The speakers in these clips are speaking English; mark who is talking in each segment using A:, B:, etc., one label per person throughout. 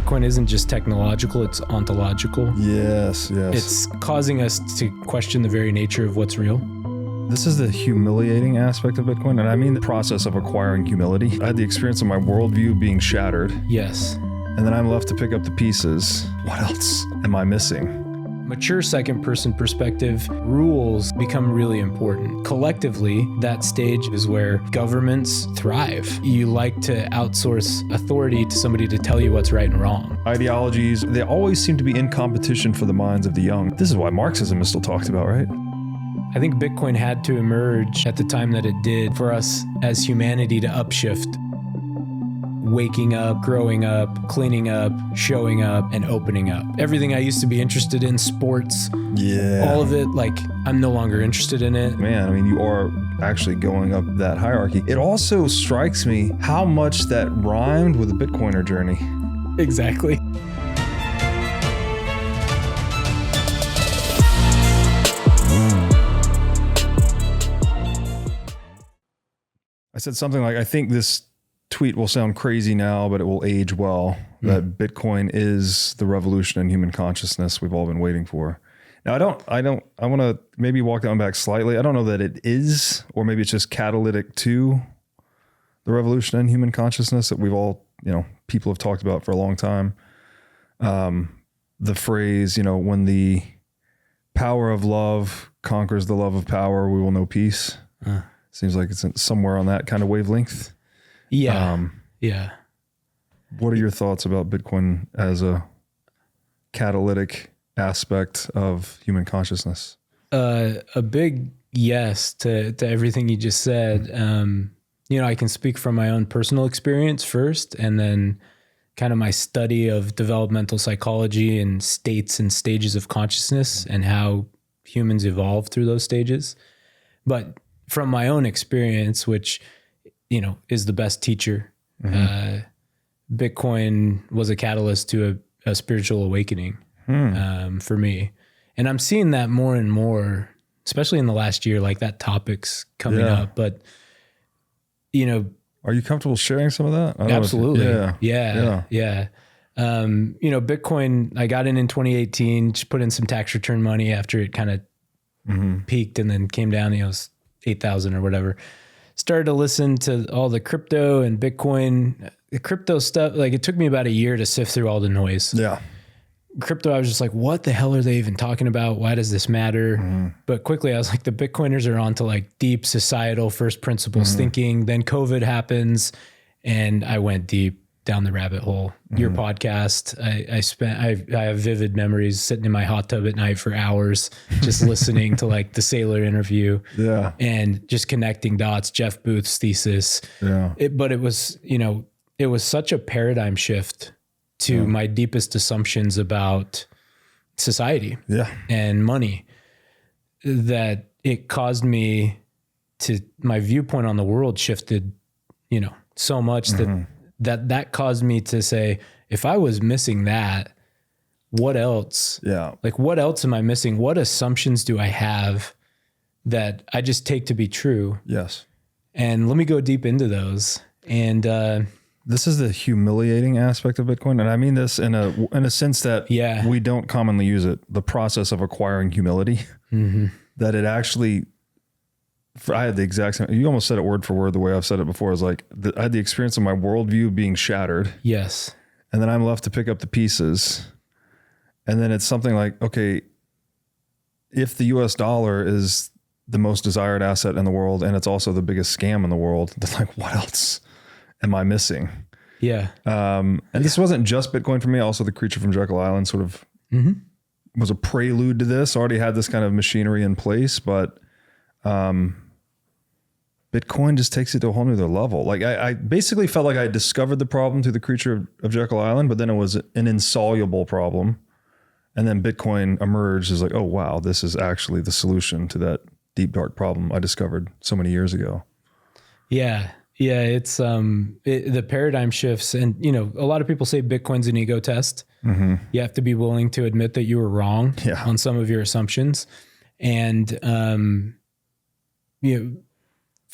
A: Bitcoin isn't just technological, it's ontological.
B: Yes.
A: It's causing us to question the very nature of what's real.
B: This is the humiliating aspect of Bitcoin, and I mean the process of acquiring humility. I had the experience of my worldview being shattered.
A: Yes.
B: And then I'm left to pick up the pieces. What else am I missing?
A: Mature second person perspective, rules become really important. Collectively, that stage is where governments thrive. You like to outsource authority to somebody to tell you what's right and wrong.
B: Ideologies, they always seem to be in competition for the minds of the young. This is why Marxism is still talked about, right?
A: I think Bitcoin had to emerge at the time that it did for us as humanity to upshift. Waking up, growing up, cleaning up, showing up, and opening up. Everything I used to be interested in, sports, all of it, like, I'm no longer interested in it.
B: Man, I mean, you are actually going up that hierarchy. It also strikes me how much that rhymed with the Bitcoiner journey.
A: Exactly.
B: I said something like, I think this tweet will sound crazy now, but it will age well, that Bitcoin is the revolution in human consciousness we've all been waiting for. Now, I want to maybe walk that one back slightly. I don't know that it is, or maybe it's just catalytic to the revolution in human consciousness that we've all, people have talked about for a long time. The phrase, when the power of love conquers the love of power, we will know peace. Seems like it's somewhere on that kind of wavelength.
A: Yeah.
B: What are your thoughts about Bitcoin as a catalytic aspect of human consciousness?
A: A big yes to everything you just said. I can speak from my own personal experience first, and then kind of my study of developmental psychology and states and stages of consciousness and how humans evolve through those stages. But from my own experience, which is the best teacher. Bitcoin was a catalyst to a spiritual awakening for me. And I'm seeing that more and more, especially in the last year, like that topic's coming up. But,
B: are you comfortable sharing some of that?
A: Absolutely. Yeah. Bitcoin, I got in 2018, just put in some tax return money after it kind of peaked and then came down, it was 8,000 or whatever. Started to listen to all the crypto and Bitcoin, the crypto stuff. Like, it took me about a year to sift through all the noise.
B: Yeah.
A: Crypto, I was just like, what the hell are they even talking about? Why does this matter? But quickly I was like, the Bitcoiners are onto like deep societal first principles thinking. Then COVID happens and I went deep down the rabbit hole. Your podcast, I have vivid memories sitting in my hot tub at night for hours, just listening to like the Sailor interview and just connecting dots, Jeff Booth's thesis. But it was, it was such a paradigm shift to my deepest assumptions about society and money that it caused me to, my viewpoint on the world shifted, so much that caused me to say, if I was missing that, what else? Like, what else am I missing? What assumptions do I have that I just take to be true?
B: Yes.
A: And let me go deep into those. And
B: this is the humiliating aspect of Bitcoin. And I mean this in a sense that we don't commonly use it. The process of acquiring humility, that it actually, I had the exact same, you almost said it word for word the way I've said it before. Is like, I had the experience of my worldview being shattered.
A: Yes.
B: And then I'm left to pick up the pieces. And then it's something like, okay, if the US dollar is the most desired asset in the world and it's also the biggest scam in the world, then like, what else am I missing?
A: Yeah.
B: And this wasn't just Bitcoin for me. Also, the Creature from Jekyll Island sort of was a prelude to this. Already had this kind of machinery in place, but Bitcoin just takes it to a whole nother level. Like, I basically felt like I discovered the problem through the Creature of Jekyll Island, but then it was an insoluble problem. And then Bitcoin emerged as like, oh, wow, this is actually the solution to that deep, dark problem I discovered so many years ago.
A: Yeah. Yeah. It's the paradigm shifts. And, a lot of people say Bitcoin's an ego test. You have to be willing to admit that you were wrong on some of your assumptions. And,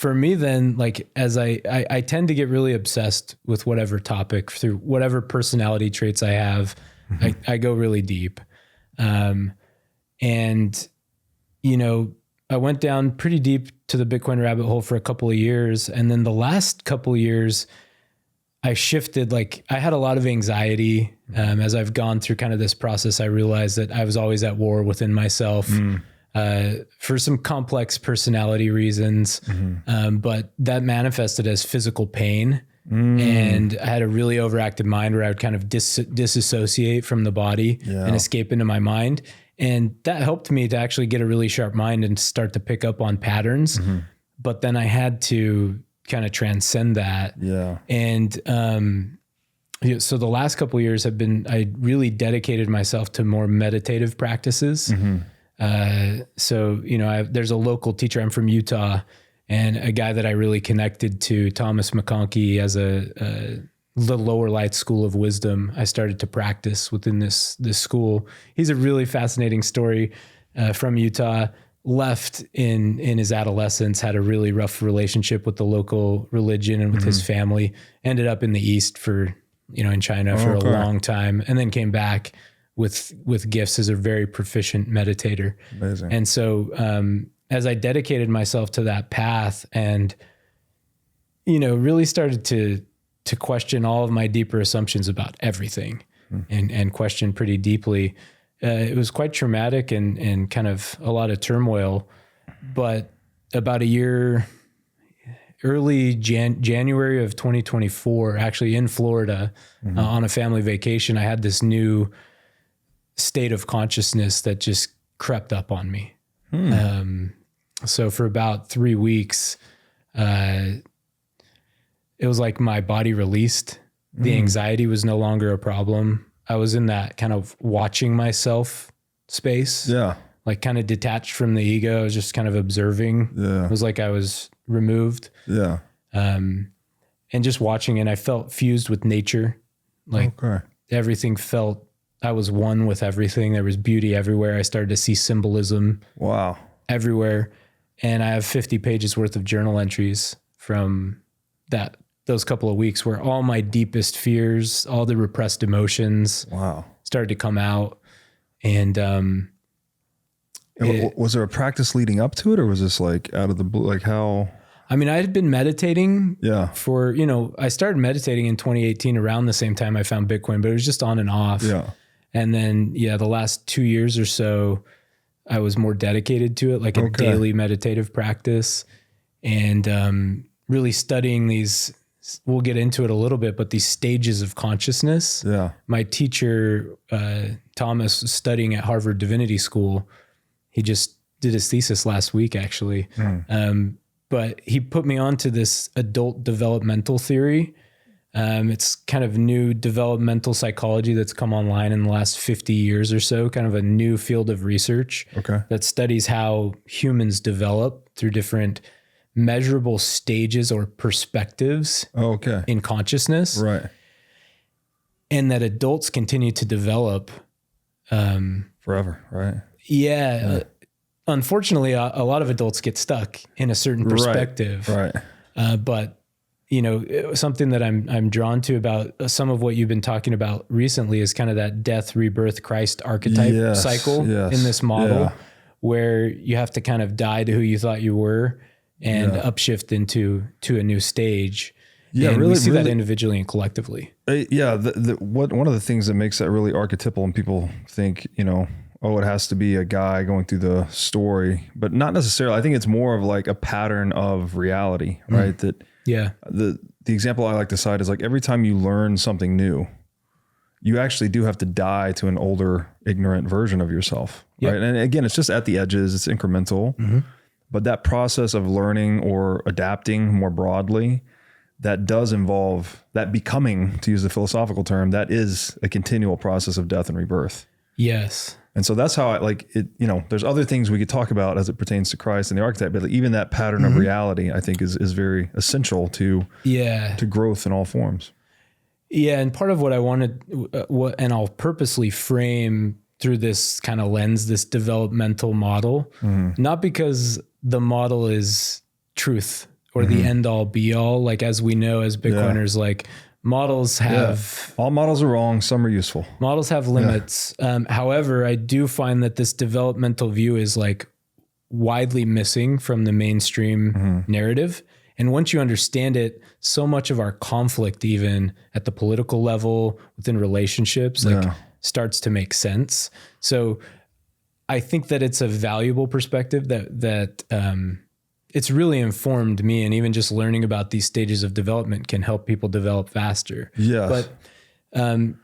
A: for me then, like as I tend to get really obsessed with whatever topic through whatever personality traits I have, I go really deep. And, you know, I went down pretty deep to the Bitcoin rabbit hole for a couple of years. And then the last couple of years, I shifted, like I had a lot of anxiety. As I've gone through kind of this process, I realized that I was always at war within myself for some complex personality reasons. But that manifested as physical pain. And I had a really overactive mind where I would kind of disassociate from the body and escape into my mind. And that helped me to actually get a really sharp mind and start to pick up on patterns. But then I had to kind of transcend that. And so the last couple of years I really dedicated myself to more meditative practices. So, you know, there's a local teacher, I'm from Utah, and a guy that I really connected to, Thomas McConkie, as the Lower Light School of Wisdom. I started to practice within this school. He's a really fascinating story from Utah. Left in his adolescence, had a really rough relationship with the local religion and with his family. Ended up in the East in China for a long time, and then came back with gifts as a very proficient meditator.
B: Amazing.
A: And so as I dedicated myself to that path and, you know, really started to question all of my deeper assumptions about everything and question pretty deeply, it was quite traumatic and kind of a lot of turmoil. But about a year, early January of 2024, actually in Florida, on a family vacation, I had this new state of consciousness that just crept up on me. So for about 3 weeks, it was like my body released. The anxiety was no longer a problem. I was in that kind of watching myself space. Like kind of detached from the ego. I was just kind of observing. It was like I was removed. And just watching, and I felt fused with nature. Like everything felt, I was one with everything. There was beauty everywhere. I started to see symbolism everywhere. And I have 50 pages worth of journal entries from those couple of weeks where all my deepest fears, all the repressed emotions started to come out. And
B: was there a practice leading up to it, or was this like out of the blue? Like how?
A: I mean, I had been meditating for, you know, I started meditating in 2018 around the same time I found Bitcoin, but it was just on and off. And then, the last 2 years or so, I was more dedicated to it, like a daily meditative practice, and really studying these, we'll get into it a little bit, but these stages of consciousness. My teacher, Thomas, was studying at Harvard Divinity School. He just did his thesis last week, actually. But he put me onto this adult developmental theory. It's kind of new developmental psychology that's come online in the last 50 years or so, kind of a new field of research that studies how humans develop through different measurable stages or perspectives in consciousness. And that adults continue to develop
B: forever, right?
A: Unfortunately, a lot of adults get stuck in a certain perspective. But you know, something that I'm drawn to about some of what you've been talking about recently is kind of that death, rebirth, Christ archetype cycle in this model, where you have to kind of die to who you thought you were and upshift into a new stage. And we see that individually and collectively.
B: One of the things that makes that really archetypal, and people think, you know, oh, it has to be a guy going through the story, but not necessarily. I think it's more of like a pattern of reality, right? That the example I like to cite is like every time you learn something new, you actually do have to die to an older, ignorant version of yourself, right? And again, it's just at the edges, it's incremental, but that process of learning or adapting more broadly, that does involve that becoming, to use the philosophical term, that is a continual process of death and rebirth. And so that's how I like it. You know, there's other things we could talk about as it pertains to Christ and the archetype, but even that pattern of reality, I think is very essential to growth in all forms.
A: And part of what I wanted, and I'll purposely frame through this kind of lens, this developmental model, not because the model is truth or the end all be all. Like, as we know, as Bitcoiners, like models have
B: all models are wrong. Some are useful.
A: Models have limits. However, I do find that this developmental view is like widely missing from the mainstream narrative. And once you understand it, so much of our conflict, even at the political level, within relationships, like starts to make sense. So I think that it's a valuable perspective that it's really informed me, and even just learning about these stages of development can help people develop faster.
B: Yeah.
A: But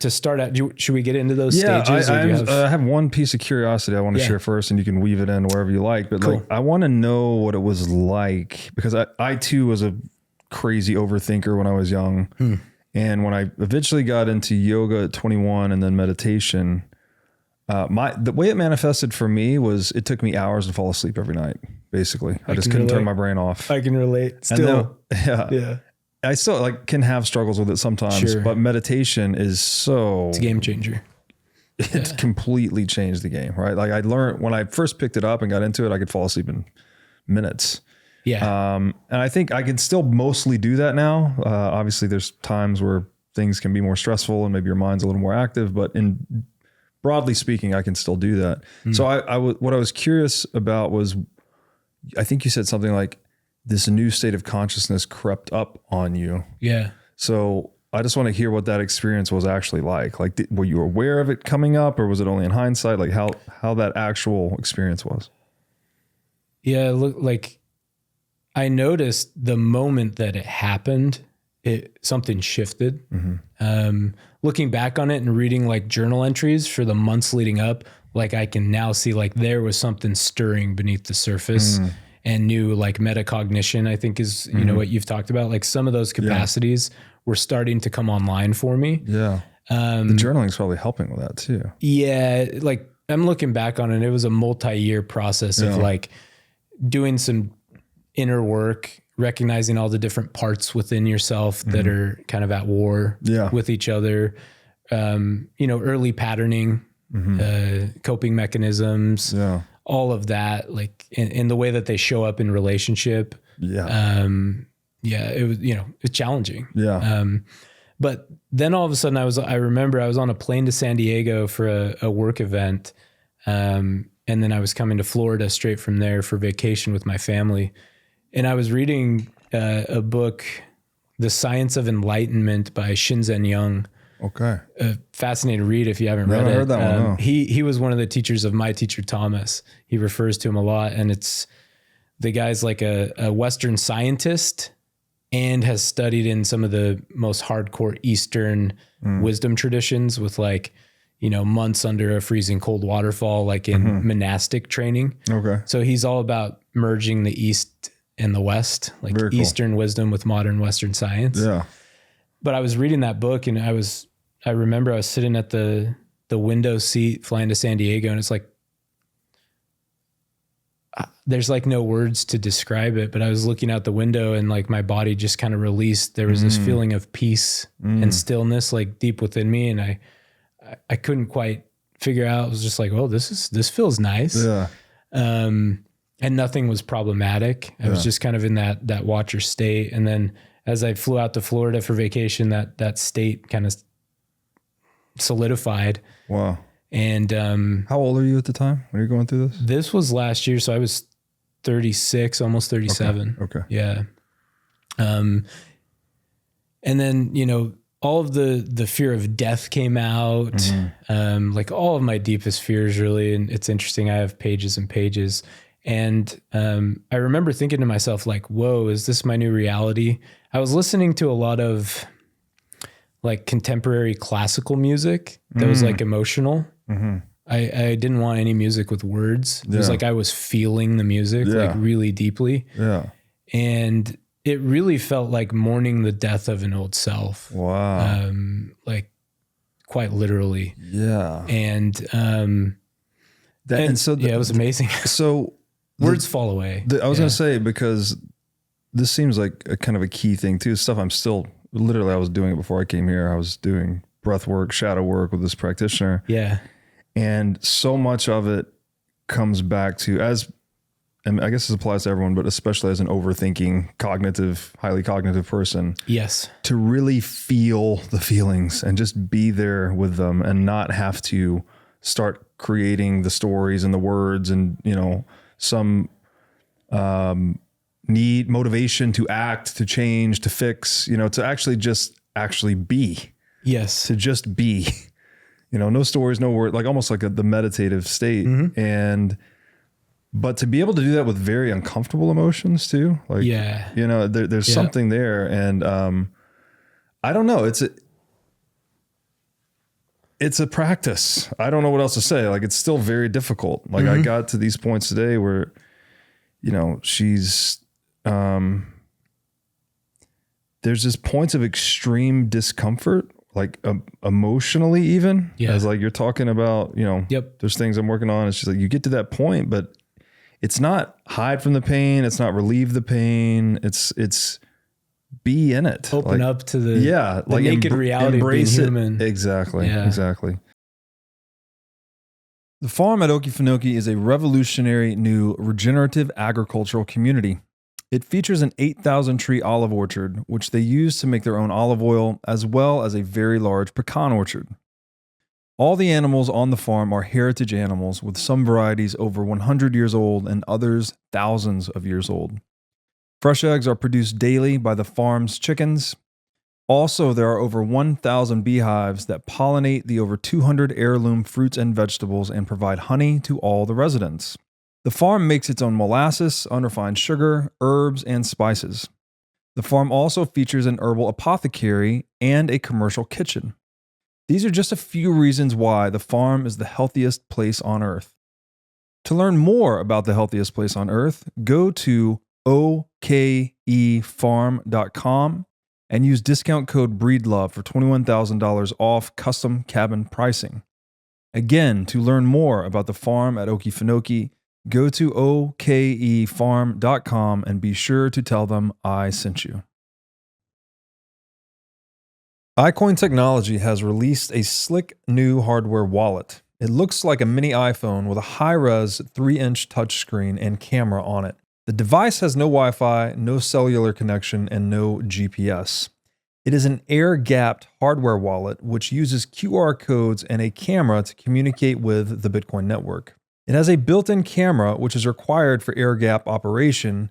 A: to start out, should we get into those stages?
B: I have one piece of curiosity I want to share first, and you can weave it in wherever you like. But like, I want to know what it was like, because I too was a crazy overthinker when I was young. And when I eventually got into yoga at 21 and then meditation, the way it manifested for me was it took me hours to fall asleep every night. Basically, I just couldn't turn my brain off.
A: I can relate. Still,
B: yeah. I still like can have struggles with it sometimes, but meditation is it's
A: a game changer.
B: It's completely changed the game, right? Like, I learned when I first picked it up and got into it, I could fall asleep in minutes.
A: Yeah.
B: And I think I can still mostly do that now. Obviously there's times where things can be more stressful and maybe your mind's a little more active, but broadly speaking, I can still do that. So what I was curious about was, I think you said something like this new state of consciousness crept up on you.
A: Yeah.
B: So I just want to hear what that experience was actually like. Like, were you aware of it coming up, or was it only in hindsight? Like how that actual experience was?
A: Yeah. Look, like I noticed the moment that it happened, something shifted. Looking back on it and reading like journal entries for the months leading up, like I can now see like there was something stirring beneath the surface, and new like metacognition, I think is, you know, what you've talked about. Like some of those capacities were starting to come online for me.
B: Yeah. The journaling's probably helping with that too.
A: Yeah. Like I'm looking back on it. It was a multi-year process of like doing some inner work, recognizing all the different parts within yourself that are kind of at war with each other. You know, early patterning, coping mechanisms, all of that, like in the way that they show up in relationship. It was, you know, it's challenging. But then all of a sudden I remember I was on a plane to San Diego for a work event. And then I was coming to Florida straight from there for vacation with my family. And I was reading a book, The Science of Enlightenment by Shinzen Young.
B: Okay.
A: A fascinating read if you haven't read it.
B: Heard that one, no.
A: He was one of the teachers of my teacher, Thomas. He refers to him a lot. And the guy's like a Western scientist and has studied in some of the most hardcore Eastern wisdom traditions with like, you know, months under a freezing cold waterfall, like in monastic training. Okay. So he's all about merging the East and the West, like Eastern wisdom with modern Western science. Yeah. But I was reading that book and I remember I was sitting at the window seat flying to San Diego, and it's like, there's like no words to describe it, but I was looking out the window and like my body just kind of released. There was this feeling of peace and stillness like deep within me. And I couldn't quite figure out. It was just like, oh, this feels nice. Yeah. And nothing was problematic. I was just kind of in that watcher state. And then as I flew out to Florida for vacation, that state kind of solidified. Wow. And
B: how old are you at the time when you're going through this?
A: This was last year, so I was 36, almost 37.
B: Okay.
A: Yeah. And then, you know, all of the fear of death came out, like all of my deepest fears, really. And it's interesting. I have pages and pages. And I remember thinking to myself, like, whoa, is this my new reality? I was listening to a lot of like contemporary classical music that was like emotional. I didn't want any music with words. It was like I was feeling the music like really deeply. Yeah. And it really felt like mourning the death of an old self. Wow. Like quite literally. Yeah. And so it was amazing.
B: So
A: words fall away.
B: I was going to say, because this seems like a kind of a key thing too. Stuff I'm still literally, I was doing it before I came here. I was doing breath work, shadow work with this practitioner.
A: Yeah.
B: And so much of it comes back to, as and I guess this applies to everyone, but especially as an overthinking, highly cognitive person.
A: Yes.
B: To really feel the feelings and just be there with them and not have to start creating the stories and the words and, some need motivation to act, to change, to fix, to actually be.
A: Yes.
B: To just be, no stories, no word, like almost like the meditative state. But to be able to do that with very uncomfortable emotions too, like, there's something there. And, I don't know. It's a practice. I don't know what else to say. Like, it's still very difficult. Like I got to these points today where, she's, there's just points of extreme discomfort, like emotionally even, as like you're talking about, there's things I'm working on. It's just like, you get to that point, but it's not hide from the pain. It's not relieve the pain. It's be in it.
A: Open up to the naked reality of being human.
B: Exactly. Yeah. Exactly. The farm at Okefenokee is a revolutionary new regenerative agricultural community. It features an 8,000 tree olive orchard, which they use to make their own olive oil, as well as a very large pecan orchard. All the animals on the farm are heritage animals, with some varieties over 100 years old and others thousands of years old. Fresh eggs are produced daily by the farm's chickens. Also, there are over 1,000 beehives that pollinate the over 200 heirloom fruits and vegetables and provide honey to all the residents. The farm makes its own molasses, unrefined sugar, herbs, and spices. The farm also features an herbal apothecary and a commercial kitchen. These are just a few reasons why the farm is the healthiest place on earth. To learn more about the healthiest place on earth, go to okefarm.com and use discount code BREEDLOVE for $21,000 off custom cabin pricing. Again, to learn more about the farm at Okefenokee, go to okefarm.com and be sure to tell them I sent you. iCoin Technology has released a slick new hardware wallet. It looks like a mini iPhone with a high-res 3-inch touchscreen and camera on it. The device has no Wi-Fi, no cellular connection, and no GPS. It is an air-gapped hardware wallet which uses QR codes and a camera to communicate with the Bitcoin network. It has a built-in camera which is required for air-gap operation,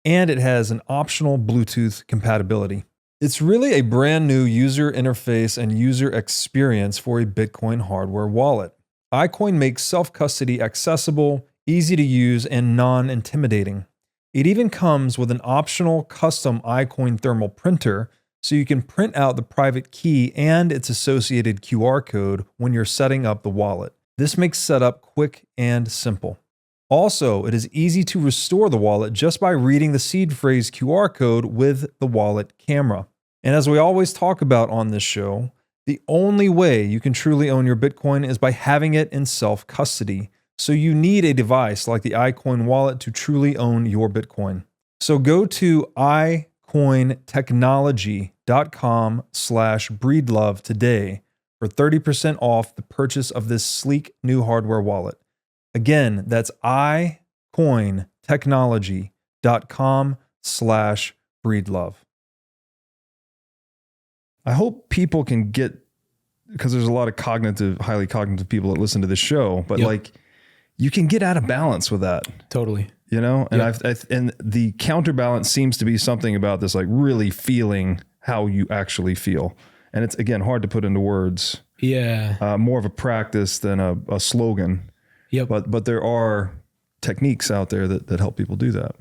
B: and it has an optional Bluetooth compatibility. It's really a brand new user interface and user experience for a Bitcoin hardware wallet. iCoin makes self-custody accessible, easy to use, and non-intimidating. It even comes with an optional custom iCoin thermal printer, so you can print out the private key and its associated QR code when you're setting up the wallet. This makes setup quick and simple. Also, it is easy to restore the wallet just by reading the seed phrase QR code with the wallet camera. And as we always talk about on this show, the only way you can truly own your Bitcoin is by having it in self-custody. So you need a device like the iCoin wallet to truly own your Bitcoin. So go to iCointechnology.com/breedlove today for 30% off the purchase of this sleek new hardware wallet. Again, that's iCointechnology.com/breedlove. I hope people can get, because there's a lot of highly cognitive people that listen to this show, but like you can get out of balance with that.
A: Totally.
B: And and the counterbalance seems to be something about this, like really feeling how you actually feel. And it's, again, hard to put into words.
A: Yeah.
B: More of a practice than a slogan.
A: Yep.
B: But there are techniques out there that help people do that.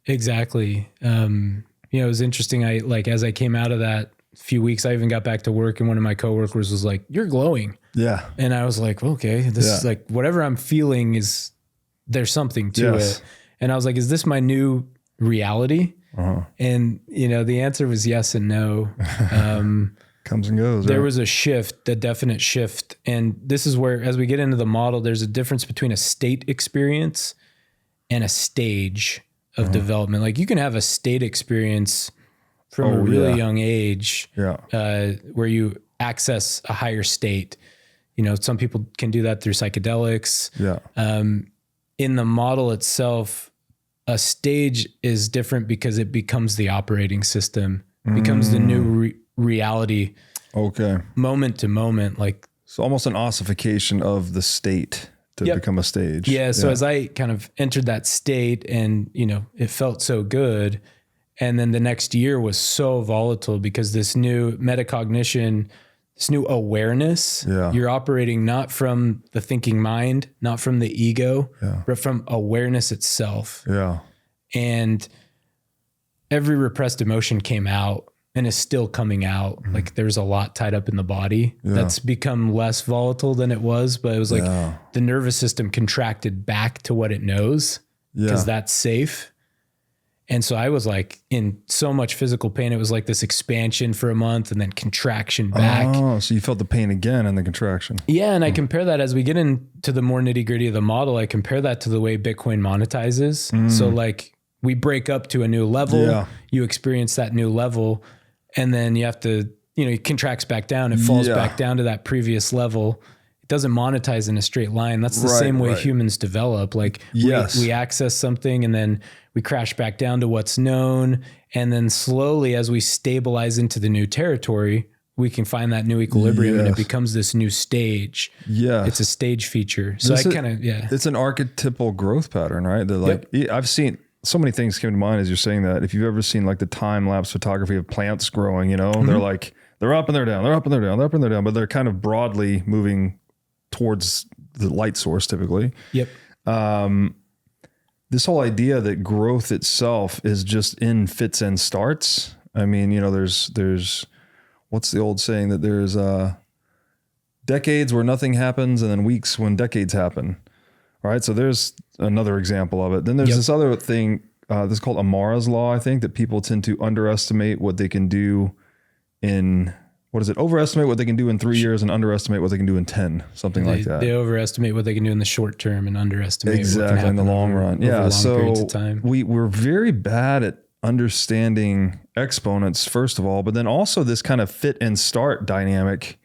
A: Exactly. It was interesting. As I came out of that few weeks, I even got back to work and one of my coworkers was like, "You're glowing." Yeah. And I was like, okay, this is like, whatever I'm feeling there's something to it. And I was like, is this my new reality? And the answer was yes and no.
B: Comes and goes.
A: There was a shift, a definite shift. And this is where, as we get into the model, there's a difference between a state experience and a stage of development. Like you can have a state experience from a really young age, where you access a higher state. Some people can do that through psychedelics. In the model itself, a stage is different because it becomes the operating system, becomes the new reality.
B: Okay.
A: Moment to moment, like.
B: So almost an ossification of the state to become a stage.
A: Yeah. So as I kind of entered that state and, it felt so good. And then the next year was so volatile because this new metacognition, this new awareness, you're operating not from the thinking mind, not from the ego, but from awareness itself.
B: Yeah.
A: And every repressed emotion came out and is still coming out. Like there's a lot tied up in the body that's become less volatile than it was, but it was like the nervous system contracted back to what it knows because that's safe. And so I was like in so much physical pain. It was like this expansion for a month and then contraction back.
B: Oh, so you felt the pain again and the contraction.
A: Yeah. And I compare that as we get into the more nitty gritty of the model, I compare that to the way Bitcoin monetizes. So like we break up to a new level, you experience that new level, and then you have to, it contracts back down. It falls back down to that previous level. It doesn't monetize in a straight line. That's the same way humans develop. Like we access something and then we crash back down to what's known. And then slowly as we stabilize into the new territory, we can find that new equilibrium and it becomes this new stage. Yeah. It's a stage feature. So it's an
B: archetypal growth pattern, right? That I've seen so many things came to mind as you're saying that. If you've ever seen like the time lapse photography of plants growing, they're like, they're up and they're down, they're up and they're down, they're up and they're down, but they're kind of broadly moving towards the light source typically.
A: Yep.
B: This whole idea that growth itself is just in fits and starts. I mean, there's what's the old saying that there's decades where nothing happens and then weeks when decades happen. All right. So there's another example of it. Then there's this other thing, this is called Amara's law. I think that people tend to underestimate what they can do in, overestimate what they can do in 3 years and underestimate what they can do in 10, something like that.
A: They overestimate what they can do in the short term and underestimate what can happen
B: in the long run. Yeah.
A: Periods of time.
B: We're very bad at understanding exponents, first of all, but then also this kind of fit and start dynamic.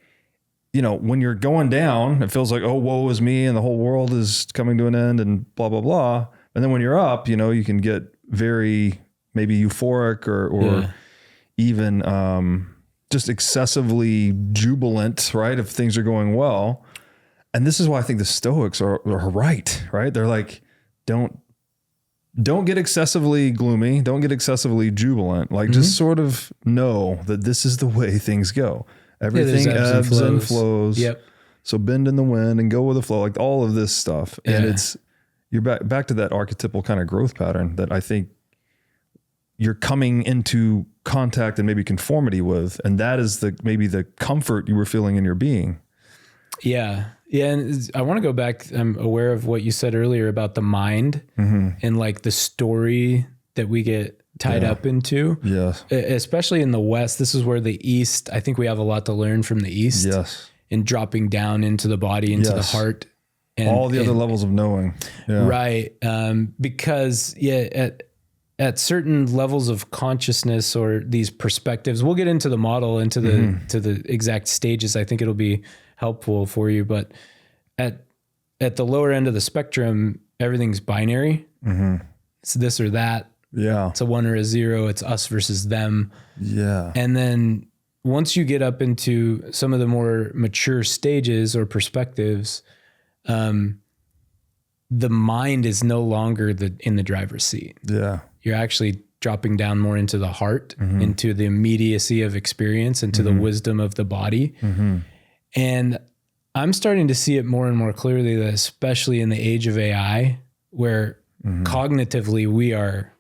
B: When you're going down, it feels like, oh, woe is me and the whole world is coming to an end and blah, blah, blah. And then when you're up, you can get very maybe euphoric or even just excessively jubilant, right? If things are going well. And this is why I think the Stoics are right? They're like, don't get excessively gloomy. Don't get excessively jubilant. Like just sort of know that this is the way things go. Everything ebbs and flows.
A: Yep.
B: So bend in the wind and go with the flow, like all of this stuff. And you're back to that archetypal kind of growth pattern that I think you're coming into contact and maybe conformity with. And that is maybe the comfort you were feeling in your being.
A: Yeah. Yeah. And I want to go back. I'm aware of what you said earlier about the mind and like the story that we get tied up into.
B: Yes.
A: Especially in the West. This is where the East, I think we have a lot to learn from the East.
B: Yes.
A: In dropping down into the body, into the heart.
B: And all the other levels of knowing. Yeah.
A: Right. Because at certain levels of consciousness or these perspectives, we'll get into the model, into the exact stages. I think it'll be helpful for you. But at the lower end of the spectrum, everything's binary. It's this or that.
B: Yeah.
A: It's a 1 or a 0. It's us versus them.
B: Yeah.
A: And then once you get up into some of the more mature stages or perspectives, the mind is no longer in the driver's seat.
B: Yeah.
A: You're actually dropping down more into the heart, into the immediacy of experience, into the wisdom of the body. And I'm starting to see it more and more clearly that especially in the age of AI, where cognitively we are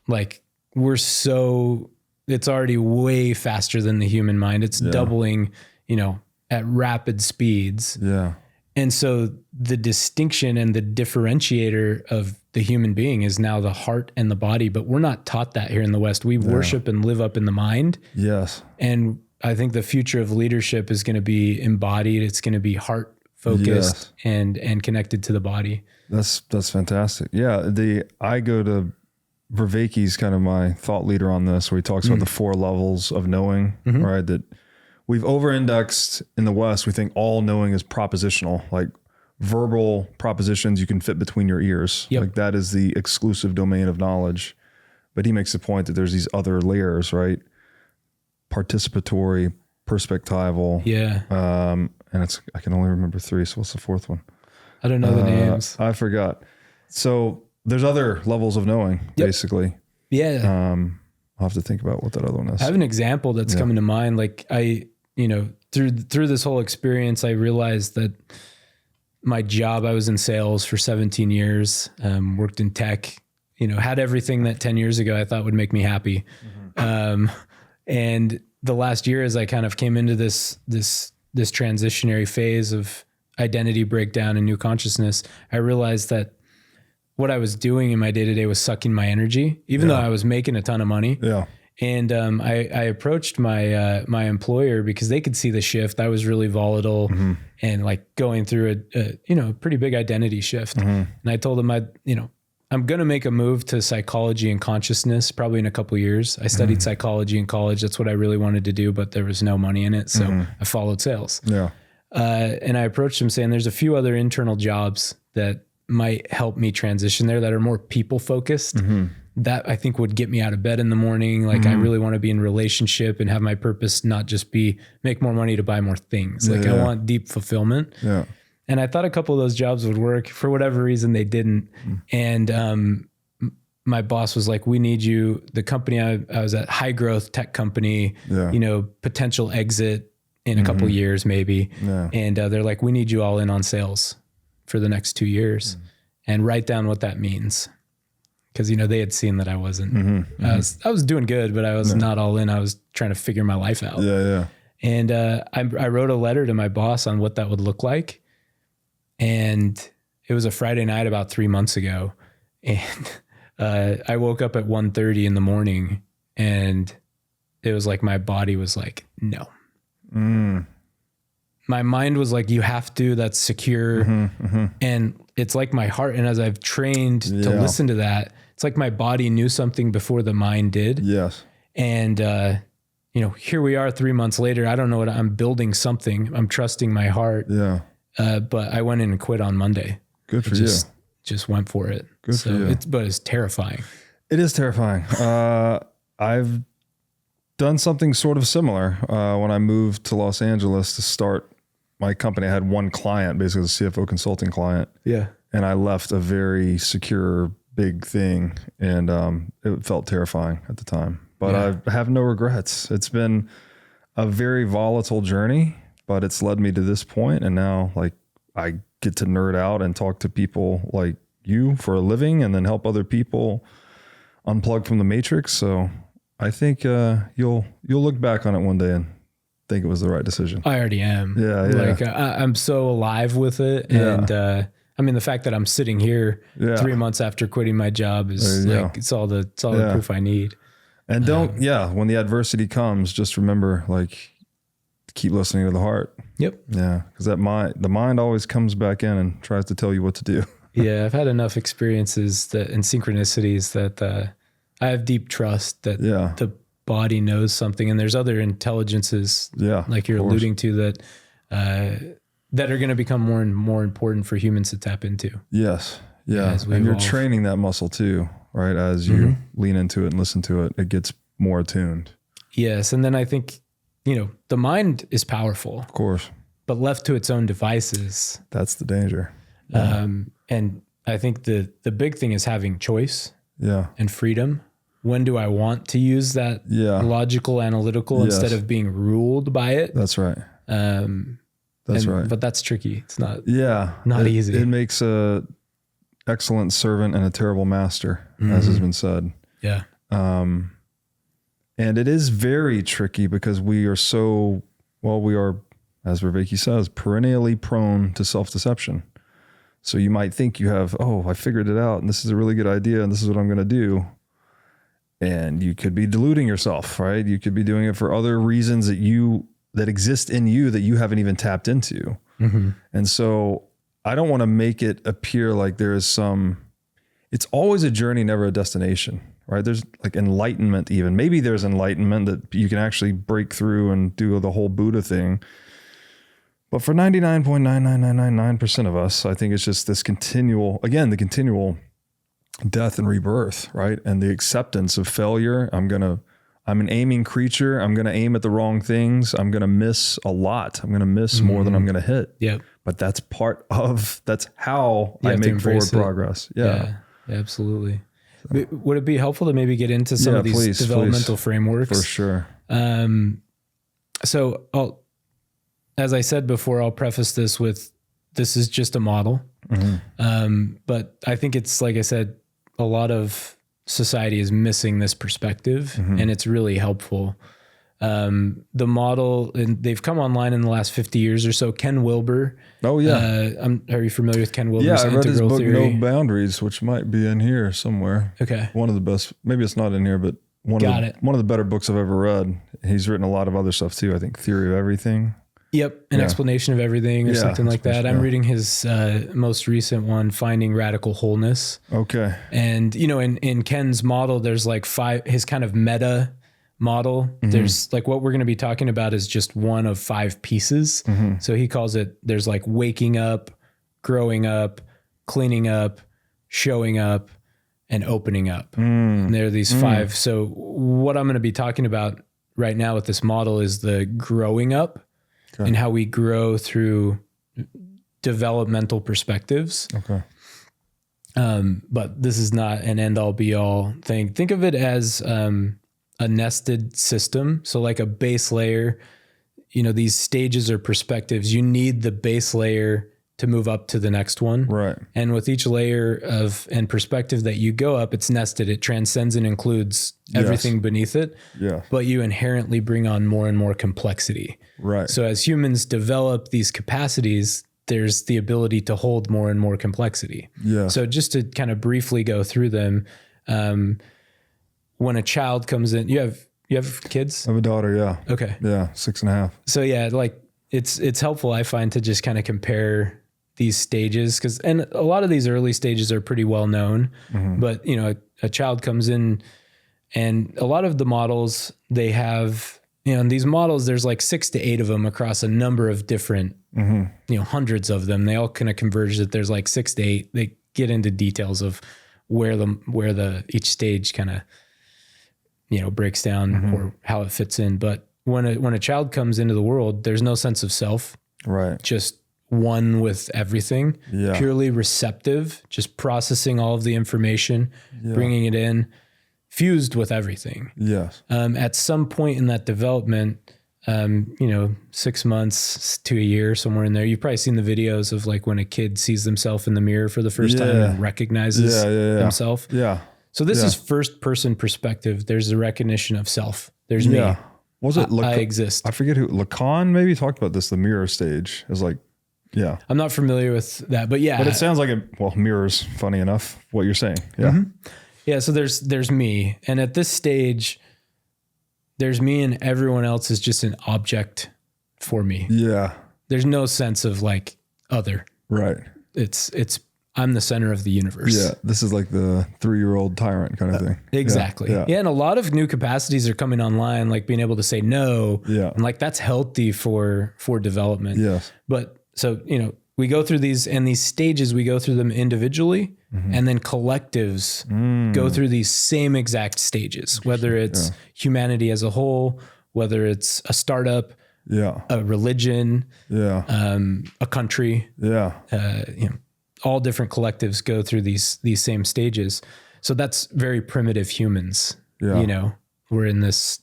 A: like, it's already way faster than the human mind. It's doubling, at rapid speeds.
B: Yeah.
A: And so the distinction and the differentiator of the human being is now the heart and the body, but we're not taught that here in the West. We worship and live up in the mind.
B: Yes.
A: And I think the future of leadership is going to be embodied. It's going to be heart focused and connected to the body.
B: That's fantastic. Yeah. I go to Vervaeke's kind of my thought leader on this, where he talks about the 4 levels of knowing, right? That we've over-indexed in the West. We think all knowing is propositional, like verbal propositions you can fit between your ears.
A: Yep.
B: Like that is the exclusive domain of knowledge. But he makes the point that there's these other layers, right? Participatory, perspectival.
A: Yeah.
B: And I can only remember 3. So what's the 4th one?
A: I don't know the names.
B: I forgot. So there's other levels of knowing, basically.
A: Yeah.
B: I'll have to think about what that other one is.
A: I have an example that's coming to mind. Like through this whole experience, I realized that my job, I was in sales for 17 years, worked in tech, had everything that 10 years ago I thought would make me happy. And the last year, as I kind of came into this transitionary phase of identity breakdown and new consciousness, I realized that what I was doing in my day-to-day was sucking my energy, even though I was making a ton of money.
B: Yeah.
A: And I approached my employer because they could see the shift. I was really volatile and like going through a pretty big identity shift. And I told them I'm going to make a move to psychology and consciousness probably in a couple of years. I studied psychology in college. That's what I really wanted to do, but there was no money in it. So I followed sales.
B: Yeah.
A: And I approached him saying there's a few other internal jobs that might help me transition there that are more people focused. That I think would get me out of bed in the morning. Like I really want to be in relationship and have my purpose not just be make more money to buy more things. Like I want deep fulfillment.
B: Yeah.
A: And I thought a couple of those jobs would work. For whatever reason, they didn't. And my boss was like, we need you. The company I was at, high growth tech company, potential exit in a couple of years maybe. Yeah. And they're like, we need you all in on sales for the next 2 years and write down what that means. Cause they had seen that I wasn't, I was doing good, but I was not all in. I was trying to figure my life out.
B: Yeah. Yeah.
A: And I wrote a letter to my boss on what that would look like. And it was a Friday night about 3 months ago. And I woke up at 1:30 in the morning and it was like, my body was like, no. My mind was like, you have to, that's secure. And it's like my heart. And as I've trained to listen to that, it's like my body knew something before the mind did.
B: Yes.
A: And, here we are 3 months later. I don't know what I'm building something. I'm trusting my heart.
B: Yeah.
A: But I went in and quit on Monday.
B: Good for you.
A: Just went for it.
B: Good for you.
A: But it's terrifying.
B: It is terrifying. I've done something sort of similar when I moved to Los Angeles to start my company. I had one client, basically a CFO consulting client.
A: Yeah.
B: And I left a very secure, big thing. And it felt terrifying at the time. But I have no regrets. It's been a very volatile journey, but it's led me to this point. And now like I get to nerd out and talk to people like you for a living and then help other people unplug from the matrix. So I think you'll look back on it one day and think it was the right decision.
A: I already am.
B: Yeah.
A: Like I'm so alive with it. And the fact that I'm sitting here 3 months after quitting my job is like, it's all the proof I need. And
B: when the adversity comes, just remember, like, keep listening to the heart.
A: Yep.
B: Yeah. Cause the mind always comes back in and tries to tell you what to do.
A: Yeah. I've had enough experiences and synchronicities that I have deep trust that the body knows something, and there's other intelligences like you're alluding to that are going to become more and more important for humans to tap into.
B: Yes. Yeah. And you're training that muscle too, right? As you lean into it and listen to it, it gets more attuned.
A: Yes. And then I think, the mind is powerful,
B: of course,
A: but left to its own devices.
B: That's the danger.
A: And I think the big thing is having choice and freedom. When do I want to use that logical, analytical instead of being ruled by it?
B: That's right. That's right.
A: But that's tricky. It's not easy.
B: It makes a excellent servant and a terrible master, as has been said.
A: Yeah.
B: And it is very tricky because we are, as Raveki says, perennially prone to self-deception. So you might think you have, I figured it out and this is a really good idea and this is what I'm going to do. And you could be deluding yourself, right? You could be doing it for other reasons that exist in you that you haven't even tapped into. And so I don't want to make it appear like there is it's always a journey, never a destination, right? There's like enlightenment even. Maybe there's enlightenment that you can actually break through and do the whole Buddha thing. But for 99.99999% of us, I think it's just this continual death and rebirth, right? And the acceptance of failure. I'm an aiming creature. I'm going to aim at the wrong things. I'm going to miss a lot. I'm going to miss more than I'm going to hit.
A: Yep.
B: But that's how I make forward progress.
A: Yeah, absolutely. Would it be helpful to maybe get into some of these developmental frameworks?
B: For sure.
A: So as I said before, I'll preface this with, this is just a model. But I think it's, like I said, a lot of society is missing this perspective, and it's really helpful. The model, and they've come online in the last 50 years or so. Ken Wilber. Oh yeah. Are you familiar with Ken Wilber's
B: I read his book,
A: theory?
B: No Boundaries, which might be in here somewhere.
A: Okay.
B: One of the best, maybe it's not in here, but one of the better books I've ever read. He's written a lot of other stuff too. I think Theory of Everything.
A: Yep. An explanation of everything or something like that. I'm reading his most recent one, Finding Radical Wholeness. Okay. And, in Ken's model, there's like his kind of meta model. There's like, what we're going to be talking about is just one of 5 pieces. So he calls it, there's like waking up, growing up, cleaning up, showing up, and opening up. And there are these 5. So what I'm going to be talking about right now with this model is the growing up. Okay. And how we grow through developmental perspectives. Okay. But this is not an end all be all thing. Think of it as a nested system. So like a base layer, these stages or perspectives, you need the base layer to move up to the next one. Right. And with each layer and perspective that you go up, it's nested. It transcends and includes everything beneath it. Yeah. But you inherently bring on more and more complexity. Right. So as humans develop these capacities, there's the ability to hold more and more complexity. Yeah. So just to kind of briefly go through them, when a child comes in, you have kids?
B: I have a daughter. Yeah.
A: Okay. Yeah.
B: 6.5.
A: So yeah, like it's helpful, I find, to just kind of compare these stages, and a lot of these early stages are pretty well known, but a child comes in, and a lot of the models they have, in these models, there's like 6 to 8 of them across a number of different, hundreds of them. They all kind of converge that there's like 6 to 8. They get into details of where each stage kind of, breaks down or how it fits in. But when a child comes into the world, there's no sense of self, right? Just one with everything, purely receptive, just processing all of the information, bringing it in, fused with everything. Yes. At some point in that development, 6 months to a year, somewhere in there, you've probably seen the videos of like when a kid sees themselves in the mirror for the first time and recognizes himself. Yeah. So this is first person perspective. There's the recognition of self. There's me.
B: Was it?
A: I exist.
B: I forget who. Lacan maybe talked about this. The mirror stage is like. Yeah.
A: I'm not familiar with that, but yeah.
B: But it sounds like mirrors, funny enough, what you're saying. Yeah.
A: Yeah. So there's me. And at this stage, there's me and everyone else is just an object for me. Yeah. There's no sense of like other. Right. I'm the center of the universe.
B: Yeah. This is like the 3-year-old tyrant kind of thing.
A: Exactly. Yeah. And a lot of new capacities are coming online, like being able to say no. Yeah. And like that's healthy for development. Yes. But so, we go through these stages, we go through them individually, and then collectives go through these same exact stages, whether it's humanity as a whole, whether it's a startup, a religion, a country, all different collectives go through these same stages. So that's very primitive humans. We're in this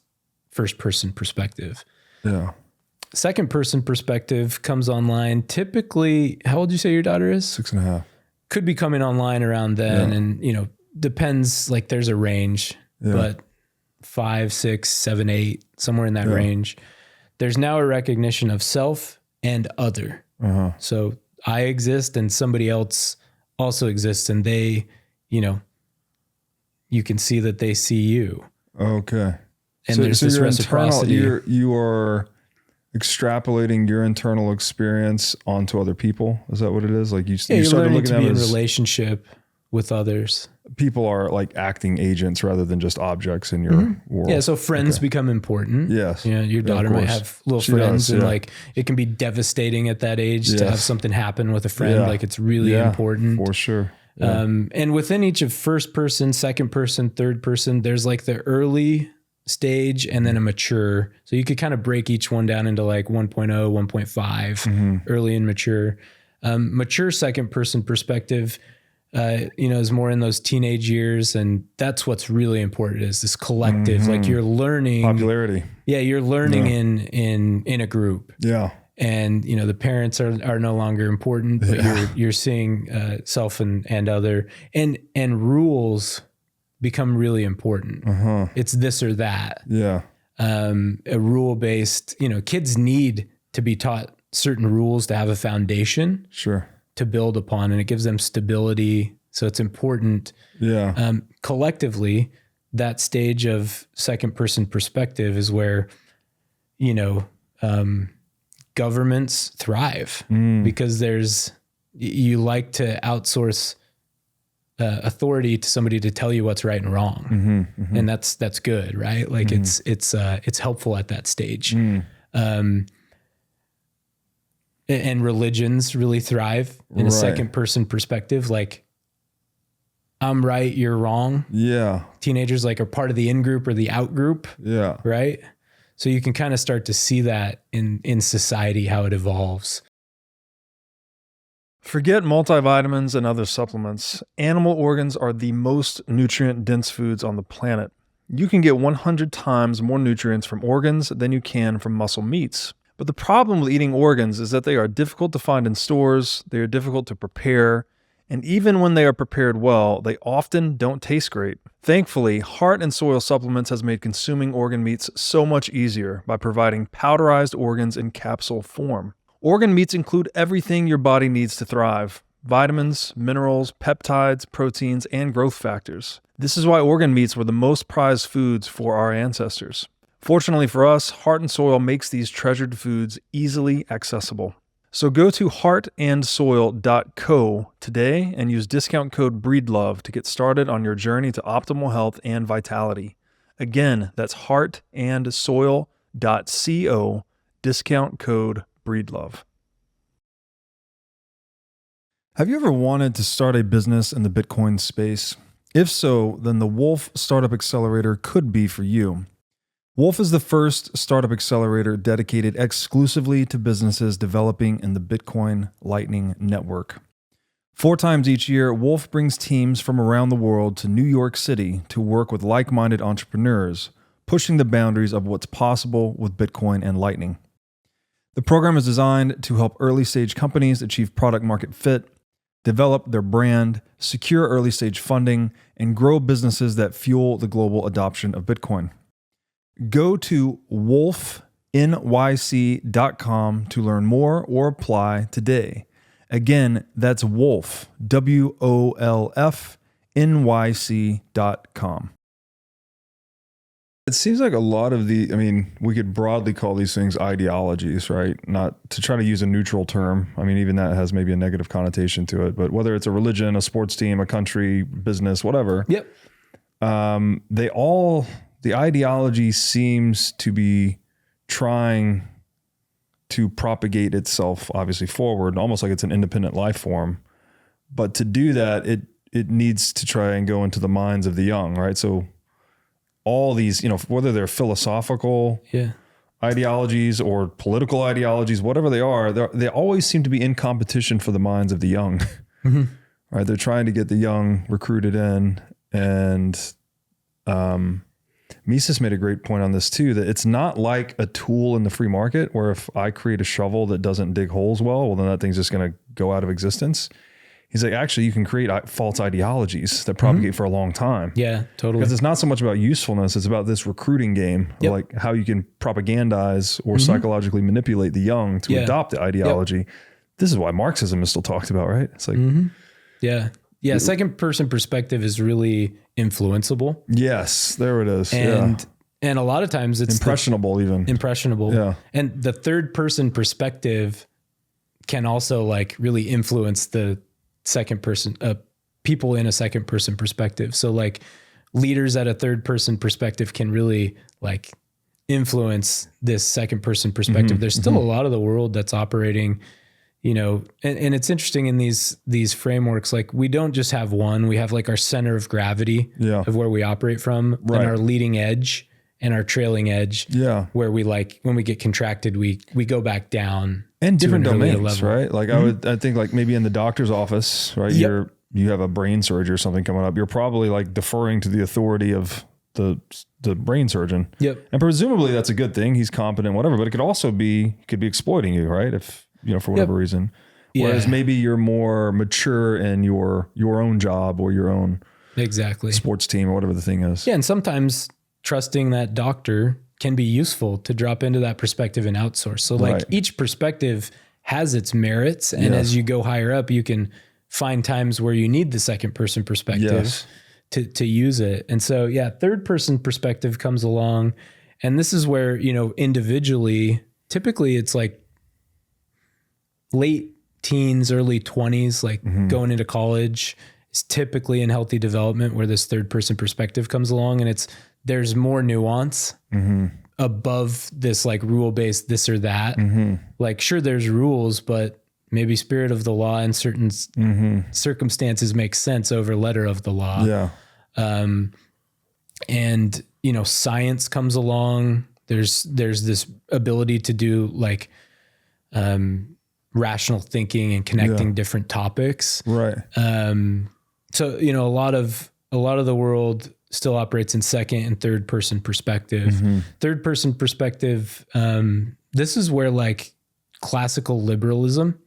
A: first person perspective. Yeah. Second person perspective comes online. Typically, how old do you say your daughter is?
B: 6.5.
A: Could be coming online around then. And, depends, like there's a range, but 5, 6, 7, 8, somewhere in that range. There's now a recognition of self and other. So I exist and somebody else also exists, and they, you can see that they see you. Okay. And so, there's this reciprocity.
B: You are extrapolating your internal experience onto other people. Is that what it is? Like you started looking at it
A: in relationship with others.
B: People are like acting agents rather than just objects in your world.
A: Yeah, so friends become important.
B: Yes.
A: You know, your daughter might have little friends and like it can be devastating at that age to have something happen with a friend. Like it's really important.
B: For sure.
A: And within each of first person, second person, third person, there's like the early stage and then a mature. So you could kind of break each one down into like 1.0, 1.5, early and mature. Mature second person perspective, you know, is more in those teenage years. And that's what's really important is this collective, like you're learning
B: popularity. Yeah.
A: You're learning in a group.
B: Yeah.
A: And, you know, the parents are no longer important, but you're seeing self and other and rules become really important. It's this or that.
B: Yeah.
A: A rule based, you know, kids need to be taught certain rules to have a foundation to build upon, and it gives them stability. So it's important.
B: Yeah.
A: Collectively, that stage of second person perspective is where, you know, governments thrive because you like to outsource authority to somebody to tell you what's right and wrong. And that's good, right? Like it's helpful at that stage. And religions really thrive in a second person perspective. Like I'm right, you're wrong.
B: Yeah.
A: Teenagers like are part of the in group or the out group.
B: Yeah.
A: Right. So you can kind of start to see that in society, how it evolves.
C: Forget multivitamins and other supplements. Animal organs are the most nutrient-dense foods on the planet. You can get 100 times more nutrients from organs than you can from muscle meats. But the problem with eating organs is that they are difficult to find in stores, they are difficult to prepare, and even when they are prepared well, they often don't taste great. Thankfully, Heart and Soil Supplements has made consuming organ meats so much easier by providing powderized organs in capsule form. Organ meats include everything your body needs to thrive: vitamins, minerals, peptides, proteins, and growth factors. This is why organ meats were the most prized foods for our ancestors. Fortunately for us, Heart and Soil makes these treasured foods easily accessible. So go to heartandsoil.co today and use discount code BREEDLOVE to get started on your journey to optimal health and vitality. Again, that's heartandsoil.co, discount code BREEDLOVE.
B: Have you ever wanted to start a business in the Bitcoin space? If so, then the Wolf Startup Accelerator could be for you. Wolf is the first startup accelerator dedicated exclusively to businesses developing in the Bitcoin Lightning Network. 4 times each year, Wolf brings teams from around the world to New York City to work with like-minded entrepreneurs, pushing the boundaries of what's possible with Bitcoin and Lightning. The program is designed to help early-stage companies achieve product-market fit, develop their brand, secure early-stage funding, and grow businesses that fuel the global adoption of Bitcoin. Go to wolfnyc.com to learn more or apply today. Again, that's Wolf, WOLFNYC.com. It seems like a lot of we could broadly call these things ideologies, right? Not to try to use a neutral term. I mean, even that has maybe a negative connotation to it, but whether it's a religion, a sports team, a country, business, whatever.
A: Yep.
B: The ideology seems to be trying to propagate itself obviously forward, almost like it's an independent life form. But to do that, it needs to try and go into the minds of the young, right? So all these, whether they're philosophical ideologies or political ideologies, whatever they are, they always seem to be in competition for the minds of the young, right? They're trying to get the young recruited in. And Mises made a great point on this too, that it's not like a tool in the free market where if I create a shovel that doesn't dig holes well, then that thing's just going to go out of existence. He's like, actually, you can create false ideologies that propagate for a long time.
A: Yeah, totally.
B: Because it's not so much about usefulness, it's about this recruiting game, like how you can propagandize or psychologically manipulate the young to adopt the ideology. This is why Marxism is still talked about, right? It's like,
A: yeah. Second person perspective is really influenceable.
B: Yes, there it is.
A: And a lot of times it's
B: impressionable.
A: Yeah. And the third person perspective can also like really influence the second person people in a second person perspective. So like leaders at a third person perspective can really like influence this second person perspective. There's still a lot of the world that's operating, you know, and it's interesting in these frameworks, like we don't just have one, we have like our center of gravity of where we operate from, and our leading edge and our trailing edge, where we like, when we get contracted, we go back down.
B: And different domains, right? Like I think like maybe in the doctor's office, right? You have a brain surgery or something coming up. You're probably like deferring to the authority of the brain surgeon. And presumably that's a good thing. He's competent, whatever, but it could also be, could be exploiting you, right? If, you know, for whatever reason. Whereas maybe you're more mature in your own job or your own sports team or whatever the thing is.
A: Yeah. And sometimes trusting that doctor can be useful to drop into that perspective and outsource. So like each perspective has its merits. And as you go higher up, you can find times where you need the second person perspective to use it. And so, third person perspective comes along, and this is where, you know, individually, typically it's like late teens, early 20s, like going into college is typically in healthy development where this third person perspective comes along, and there's more nuance above this like rule-based this or that. Like, sure, there's rules, but maybe spirit of the law in certain circumstances makes sense over letter of the law. And, you know, science comes along. There's this ability to do like rational thinking and connecting different topics. So, you know, a lot of the world still operates in second and third person perspective. Third person perspective, this is where like classical liberalism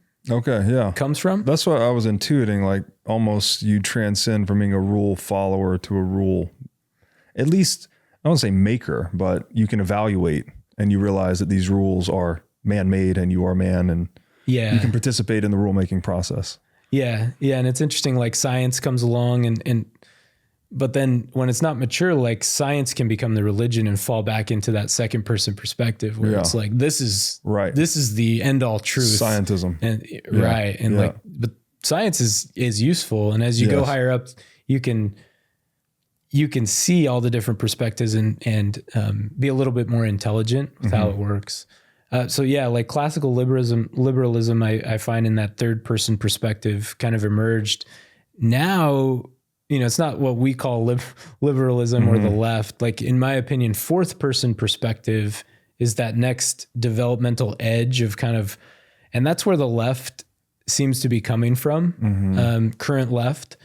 A: comes from.
B: That's what I was intuiting. Like almost you transcend from being a rule follower to a rule, at least I don't say maker, but you can evaluate and you realize that these rules are man-made and you are man, and you can participate in the rule-making process. And
A: it's interesting, like science comes along but then when it's not mature, like science can become the religion and fall back into that second person perspective where it's like, this is the end all truth.
B: Scientism.
A: And like, but science is useful. And as you go higher up, you can see all the different perspectives and be a little bit more intelligent with how it works. Like classical liberalism, I find in that third person perspective kind of emerged. Now, you know, it's not what we call liberalism or the left. Like in my opinion, fourth person perspective is that next developmental edge of kind of, and that's where the left seems to be coming from, current left.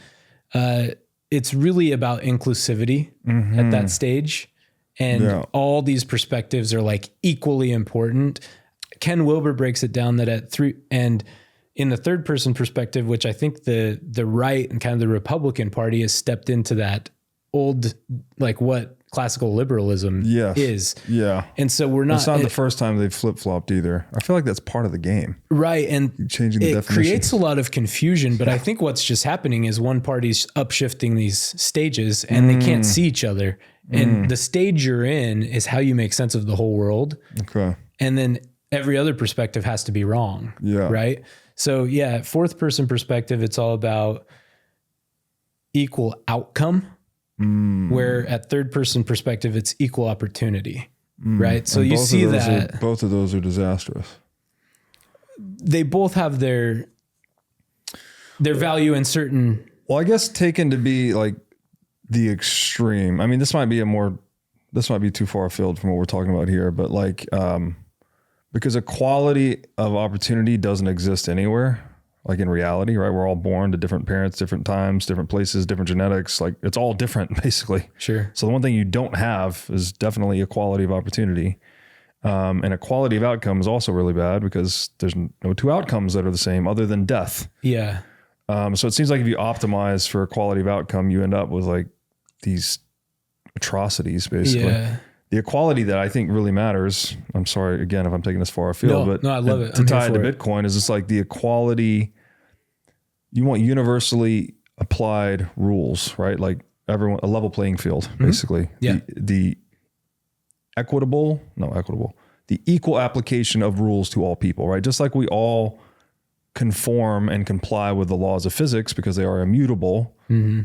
A: It's really about inclusivity at that stage. And all these perspectives are like equally important. Ken Wilber breaks it down that at three, and in the third person perspective, which I think the right and kind of the Republican Party has stepped into that old, like what classical liberalism is. And so we're not,
B: it's not the first time they've flip-flopped either. I feel like that's part of the game.
A: And
B: you're changing the definition.
A: Creates a lot of confusion, but I think what's just happening is one party's upshifting these stages and they can't see each other. And the stage you're in is how you make sense of the whole world. And then every other perspective has to be wrong. Right. So fourth person perspective, it's all about equal outcome, where at third person perspective, it's equal opportunity. Right. So you see that
B: both of those are disastrous.
A: They both have their value in certain.
B: Well, I guess taken to be like the extreme. I mean, this might be too far afield from what we're talking about here, but like, because equality of opportunity doesn't exist anywhere, like in reality, right? We're all born to different parents, different times, different places, different genetics. Like it's all different basically.
A: Sure.
B: So the one thing you don't have is definitely equality of opportunity. And equality of outcome is also really bad because there's no two outcomes that are the same other than death. So it seems like if you optimize for equality of outcome, you end up with like these atrocities basically. The equality that I think really matters, I'm sorry, again, if I'm taking this far afield,
A: I love it.
B: To tie it to Bitcoin is just like the equality, you want universally applied rules, right? Like everyone, a level playing field, basically. The equal application of rules to all people, right? Just like we all conform and comply with the laws of physics because they are immutable.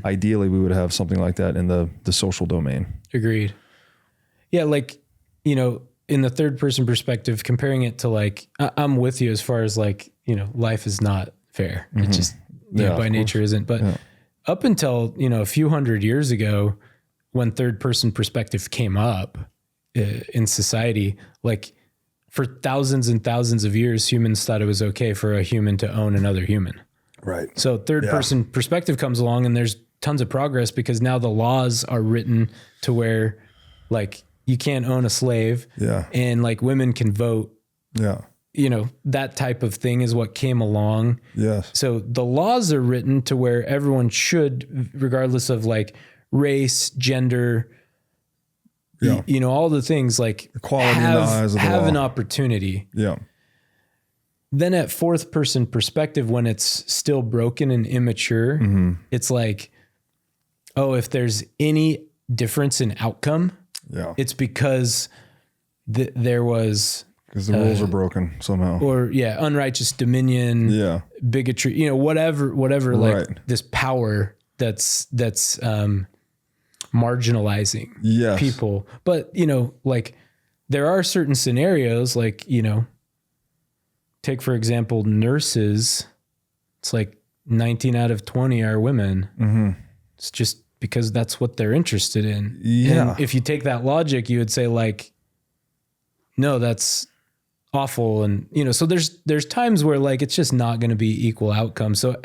B: Ideally, we would have something like that in the social domain.
A: Agreed. Yeah, like, you know, in the third person perspective, comparing it to like, I'm with you as far as like, you know, life is not fair. It just by nature isn't. But up until, you know, a few hundred years ago, when third person perspective came up in society, like for thousands and thousands of years, humans thought it was okay for a human to own another human.
B: Right.
A: So third person perspective comes along and there's tons of progress because now the laws are written to where like you can't own a slave and like women can vote. Yeah. You know, that type of thing is what came along.
B: Yes.
A: So the laws are written to where everyone should, regardless of like race, gender, you know, all the things like
B: equality in the eyes of the
A: have
B: law.
A: an opportunity.
B: Yeah.
A: Then at fourth person perspective, when it's still broken and immature, it's like, oh, if there's any difference in outcome, it's because there was...
B: Because the rules are broken somehow.
A: Or unrighteous dominion, bigotry, you know, whatever, like this power that's marginalizing people. But, you know, like there are certain scenarios like, you know, take, for example, nurses. It's like 19 out of 20 are women. It's just because that's what they're interested in. Yeah. And if you take that logic, you would say like, no, that's awful. And, you know, so there's times where like, it's just not going to be equal outcome. So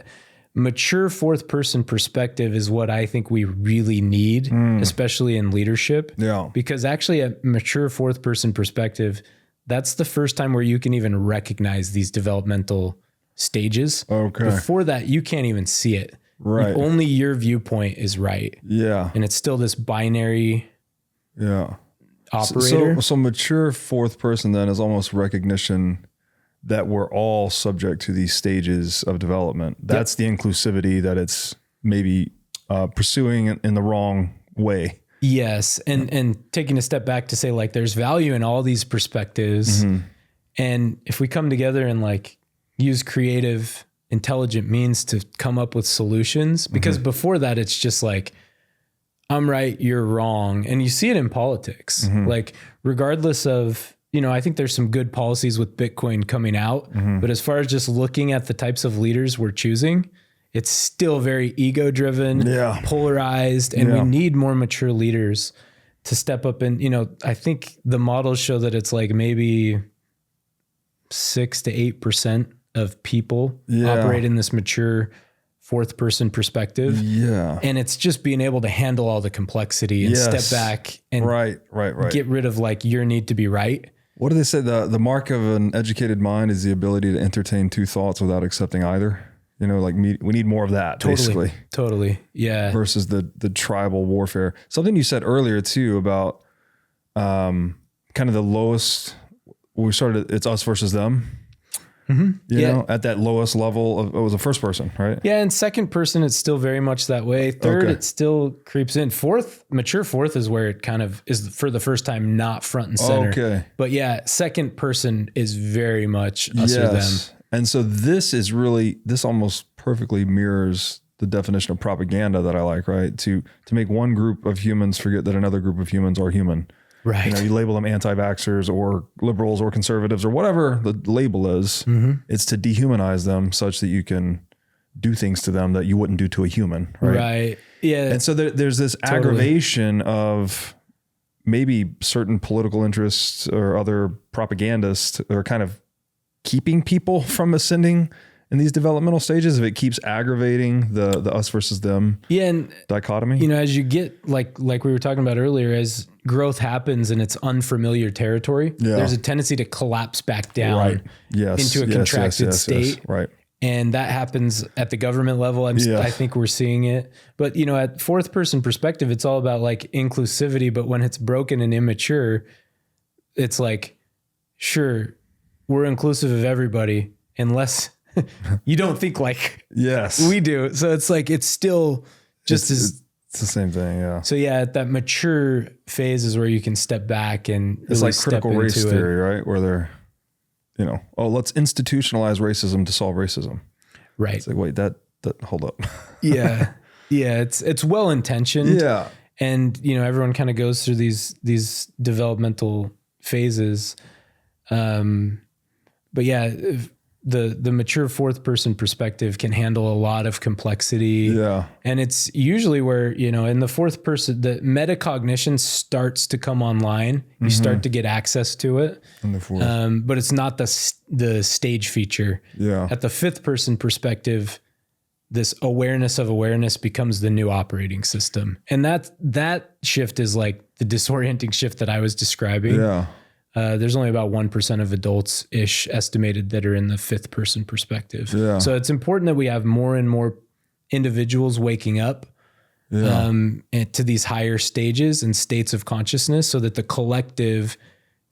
A: mature fourth person perspective is what I think we really need, especially in leadership. Yeah. Because actually a mature fourth person perspective, that's the first time where you can even recognize these developmental stages. Okay. Before that, you can't even see it. Right. Like only your viewpoint is right. Yeah. And it's still this binary operator.
B: So mature fourth person then is almost recognition that we're all subject to these stages of development. That's the inclusivity that it's maybe pursuing in the wrong way.
A: Yes. And taking a step back to say like, there's value in all these perspectives. And if we come together and like use creative, intelligent means to come up with solutions, because before that, it's just like, I'm right, you're wrong. And you see it in politics, like regardless of, you know, I think there's some good policies with Bitcoin coming out, but as far as just looking at the types of leaders we're choosing, it's still very ego driven, polarized, and we need more mature leaders to step up. And, you know, I think the models show that it's like maybe 6 to 8% of people operate in this mature fourth person perspective. Yeah. And it's just being able to handle all the complexity and step back and get rid of like your need to be right.
B: What do they say? The mark of an educated mind is the ability to entertain two thoughts without accepting either. You know, like we need more of that, basically.
A: Totally. Yeah.
B: Versus the tribal warfare. Something you said earlier too about kind of the lowest, we started, it's us versus them. You know, at that lowest level of, it was a first person, right?
A: Yeah. And second person, it's still very much that way. Third, it still creeps in. Fourth, mature fourth is where it kind of is for the first time, not front and center. Okay. But yeah, second person is very much us or them.
B: And so this almost perfectly mirrors the definition of propaganda that I like, right? To make one group of humans forget that another group of humans are human. Right. You know, you label them anti-vaxxers or liberals or conservatives or whatever the label is. It's to dehumanize them such that you can do things to them that you wouldn't do to a human. Right.
A: Yeah.
B: And so there's this aggravation of maybe certain political interests or other propagandists are kind of keeping people from ascending in these developmental stages, if it keeps aggravating the us versus them dichotomy.
A: You know, as you get like we were talking about earlier, as growth happens and it's unfulfamiliar territory, there's a tendency to collapse back down into a contracted state.
B: Right.
A: And that happens at the government level. I think we're seeing it. But, you know, at fourth person perspective, it's all about like inclusivity. But when it's broken and immature, it's like, sure, we're inclusive of everybody unless you don't think like we do. So it's like, it's still just
B: it's the same thing. Yeah.
A: So yeah, at that mature phase is where you can step back and
B: it's
A: really
B: like critical race theory, right? Where let's institutionalize racism to solve racism.
A: Right.
B: It's like, wait, that hold up.
A: Yeah. Yeah. It's well-intentioned.
B: Yeah.
A: And, everyone kind of goes through these developmental phases. But yeah, the mature fourth person perspective can handle a lot of complexity.
B: Yeah.
A: And it's usually where, in the fourth person, the metacognition starts to come online. You start to get access to it.
B: In the fourth.
A: But it's not the stage feature.
B: Yeah.
A: At the fifth person perspective, this awareness of awareness becomes the new operating system. And that shift is like the disorienting shift that I was describing.
B: Yeah.
A: There's only about 1% of adults ish estimated that are in the fifth person perspective.
B: Yeah.
A: So it's important that we have more and more individuals waking up to these higher stages and states of consciousness so that the collective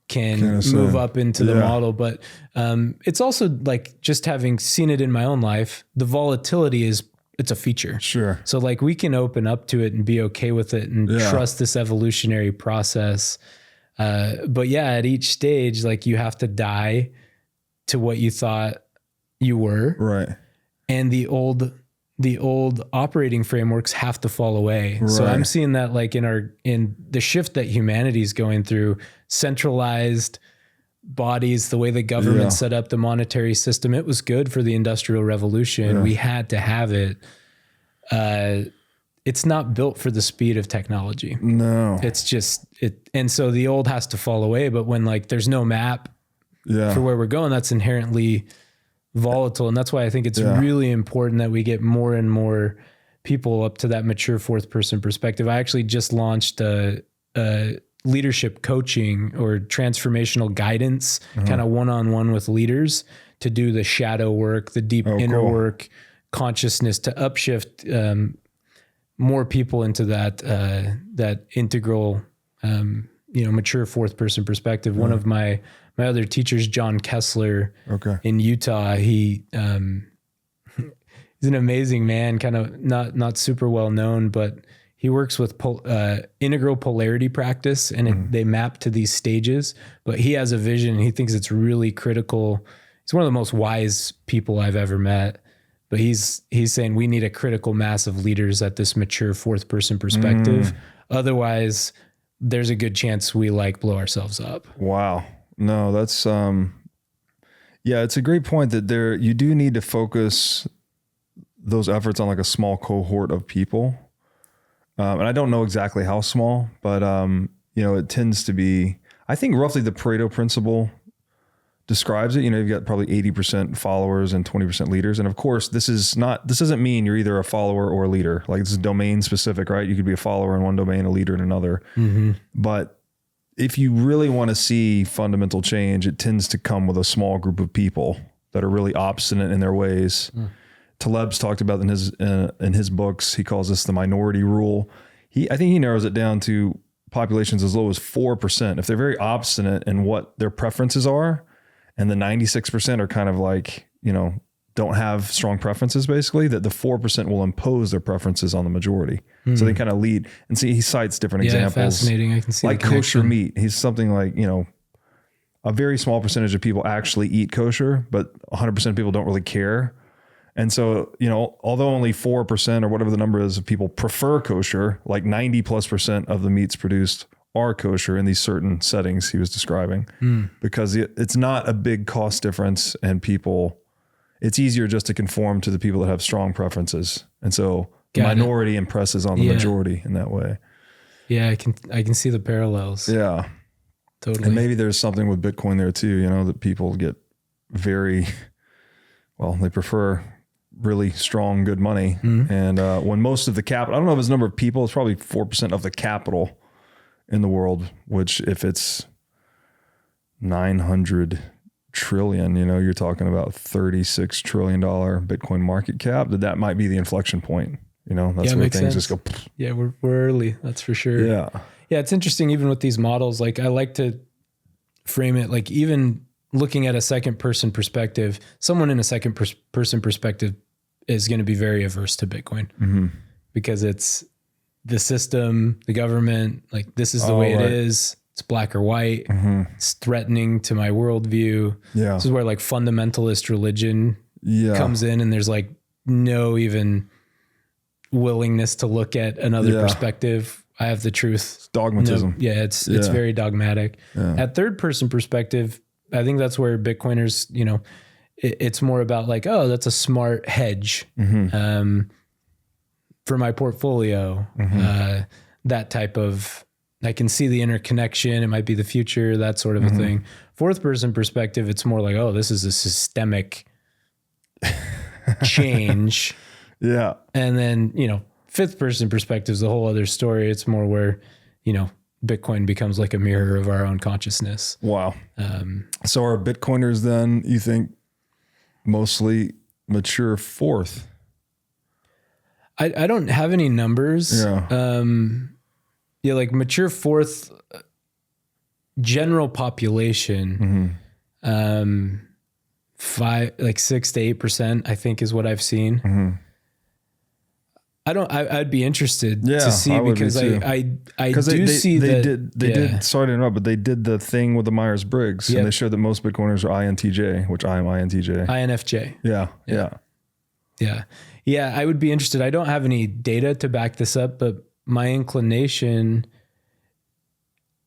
A: can move up into the model. But it's also like, just having seen it in my own life, the volatility it's a feature.
B: Sure.
A: So like we can open up to it and be okay with it and trust this evolutionary process. But yeah, at each stage, like you have to die to what you thought you were.
B: Right.
A: And the old operating frameworks have to fall away.
B: Right.
A: So I'm seeing that like in the shift that humanity is going through, centralized bodies, the way the government set up the monetary system, it was good for the Industrial Revolution. We had to have it. It's not built for the speed of technology.
B: No.
A: It's just it. And so the old has to fall away. But when like there's no map for where we're going, that's inherently volatile. And that's why I think it's really important that we get more and more people up to that mature fourth person perspective. I actually just launched a leadership coaching or transformational guidance, kind of one-on-one with leaders to do the shadow work, the deep inner work, consciousness to upshift more people into that integral, mature fourth person perspective. One of my other teachers, John Kessler in Utah, he's an amazing man, kind of not super well known, but he works with integral polarity practice, and they map to these stages. But he has a vision, and he thinks it's really critical. He's one of the most wise people I've ever met. But he's saying we need a critical mass of leaders at this mature fourth person perspective. Otherwise, there's a good chance we like blow ourselves up.
B: Wow. No, that's it's a great point that you do need to focus those efforts on like a small cohort of people. And I don't know exactly how small, but it tends to be, I think roughly the Pareto principle describes it. You've got probably 80% followers and 20% leaders. And of course, this doesn't mean you're either a follower or a leader. Like this is domain specific, right? You could be a follower in one domain, a leader in another. But if you really want to see fundamental change, it tends to come with a small group of people that are really obstinate in their ways. Taleb's talked about in his books, he calls this the minority rule. I think he narrows it down to populations as low as 4%. If they're very obstinate in what their preferences are, and the 96% are kind of like, don't have strong preferences, basically, that the 4% will impose their preferences on the majority. So they kind of lead. And see, he cites different examples.
A: Fascinating. I can see
B: like kosher meat. He's something like, a very small percentage of people actually eat kosher, but 100% of people don't really care. And so, although only 4% or whatever the number is of people prefer kosher, like 90+% of the meats produced are kosher in these certain settings he was describing, because it's not a big cost difference, and it's easier just to conform to the people that have strong preferences. And so the minority impresses on the majority in that way. Yeah,
A: I can see the parallels.
B: Yeah.
A: Totally.
B: And maybe there's something with Bitcoin there too, that people get they prefer really strong, good money. And when most of the capital, I don't know if it's the number of people, it's probably 4% of the capital in the world, which if it's 900 trillion, you're talking about $36 trillion Bitcoin market cap, that might be the inflection point. That's where things just go.
A: Yeah, we're early. That's for sure.
B: Yeah.
A: Yeah. It's interesting. Even with these models, like I like to frame it, like even looking at a second person perspective, someone in a second person perspective is going to be very averse to Bitcoin because it's the system, the government, like this is the way it is. it's black or white. It's threatening to my worldview.
B: Yeah.
A: This is where like fundamentalist religion
B: Yeah.
A: comes in, and there's like no even willingness to look at another perspective. I have the truth.
B: It's dogmatism.
A: No, it's very dogmatic.
B: Yeah.
A: At third person perspective, I think that's where Bitcoiners, you know, it's more about like, oh, that's a smart hedge for my portfolio. That type of, I can see the interconnection. It might be the future, that sort of a thing. Fourth person perspective, it's more like, oh, this is a systemic change.
B: Yeah.
A: And then, you know, fifth person perspective is a whole other story. It's more where, you know, Bitcoin becomes like a mirror of our own consciousness.
B: Wow. So are Bitcoiners then, you think, mostly mature fourth?
A: I don't have any numbers.
B: Yeah.
A: Like mature fourth general population, 6 to 8%, I think is what I've seen. I'd be interested to see, because I do see that
B: they did, sorry to interrupt, but they did the thing with the Myers-Briggs and they showed that most Bitcoiners are INTJ, which I am INTJ.
A: INFJ.
B: Yeah.
A: I would be interested. I don't have any data to back this up, but my inclination,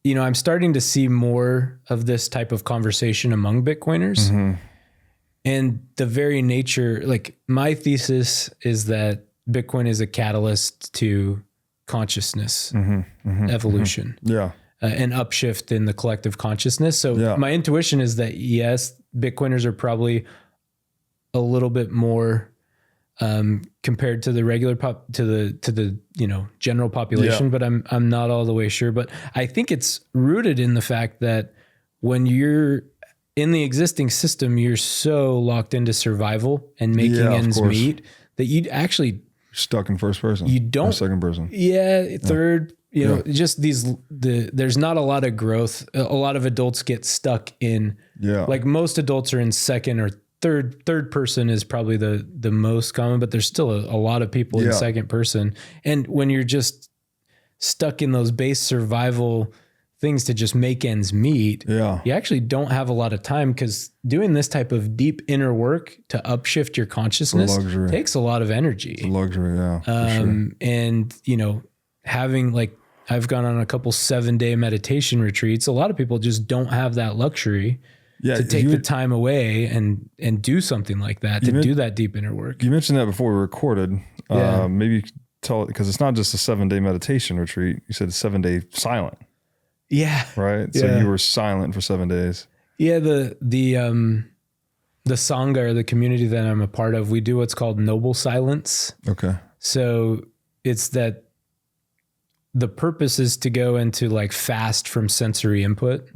A: you know, I'm starting to see more of this type of conversation among Bitcoiners. And the very nature, like my thesis is that Bitcoin is a catalyst to consciousness evolution.
B: Yeah.
A: An upshift in the collective consciousness. So my intuition is that yes, Bitcoiners are probably a little bit more compared to the regular to the you know, general population, but I'm not all the way sure. But I think it's rooted in the fact that when you're in the existing system, you're so locked into survival and making ends meet that you'd actually
B: stuck in first person.
A: You don't,
B: or second person.
A: Third. You know, just there's not a lot of growth. A lot of adults get stuck in. Like most adults are in second or third person is probably the most common, but there's still a lot of people in second person. And when you're just stuck in those base survival things to just make ends meet, you actually don't have a lot of time, because doing this type of deep inner work to upshift your consciousness takes a lot of energy.
B: It's a luxury, sure.
A: And, you know, having like, I've gone on a couple 7-day meditation retreats. A lot of people just don't have that luxury to take the time away and do something like that, to do that deep inner work.
B: You mentioned that before we recorded. Maybe you could tell it, because it's not just a 7-day meditation retreat. You said a 7-day silent.
A: Yeah.
B: Right. So you were silent for 7 days. Yeah.
A: The Sangha, or the community that I'm a part of, we do what's called noble silence.
B: Okay.
A: So it's that the purpose is to go into like fast from sensory input.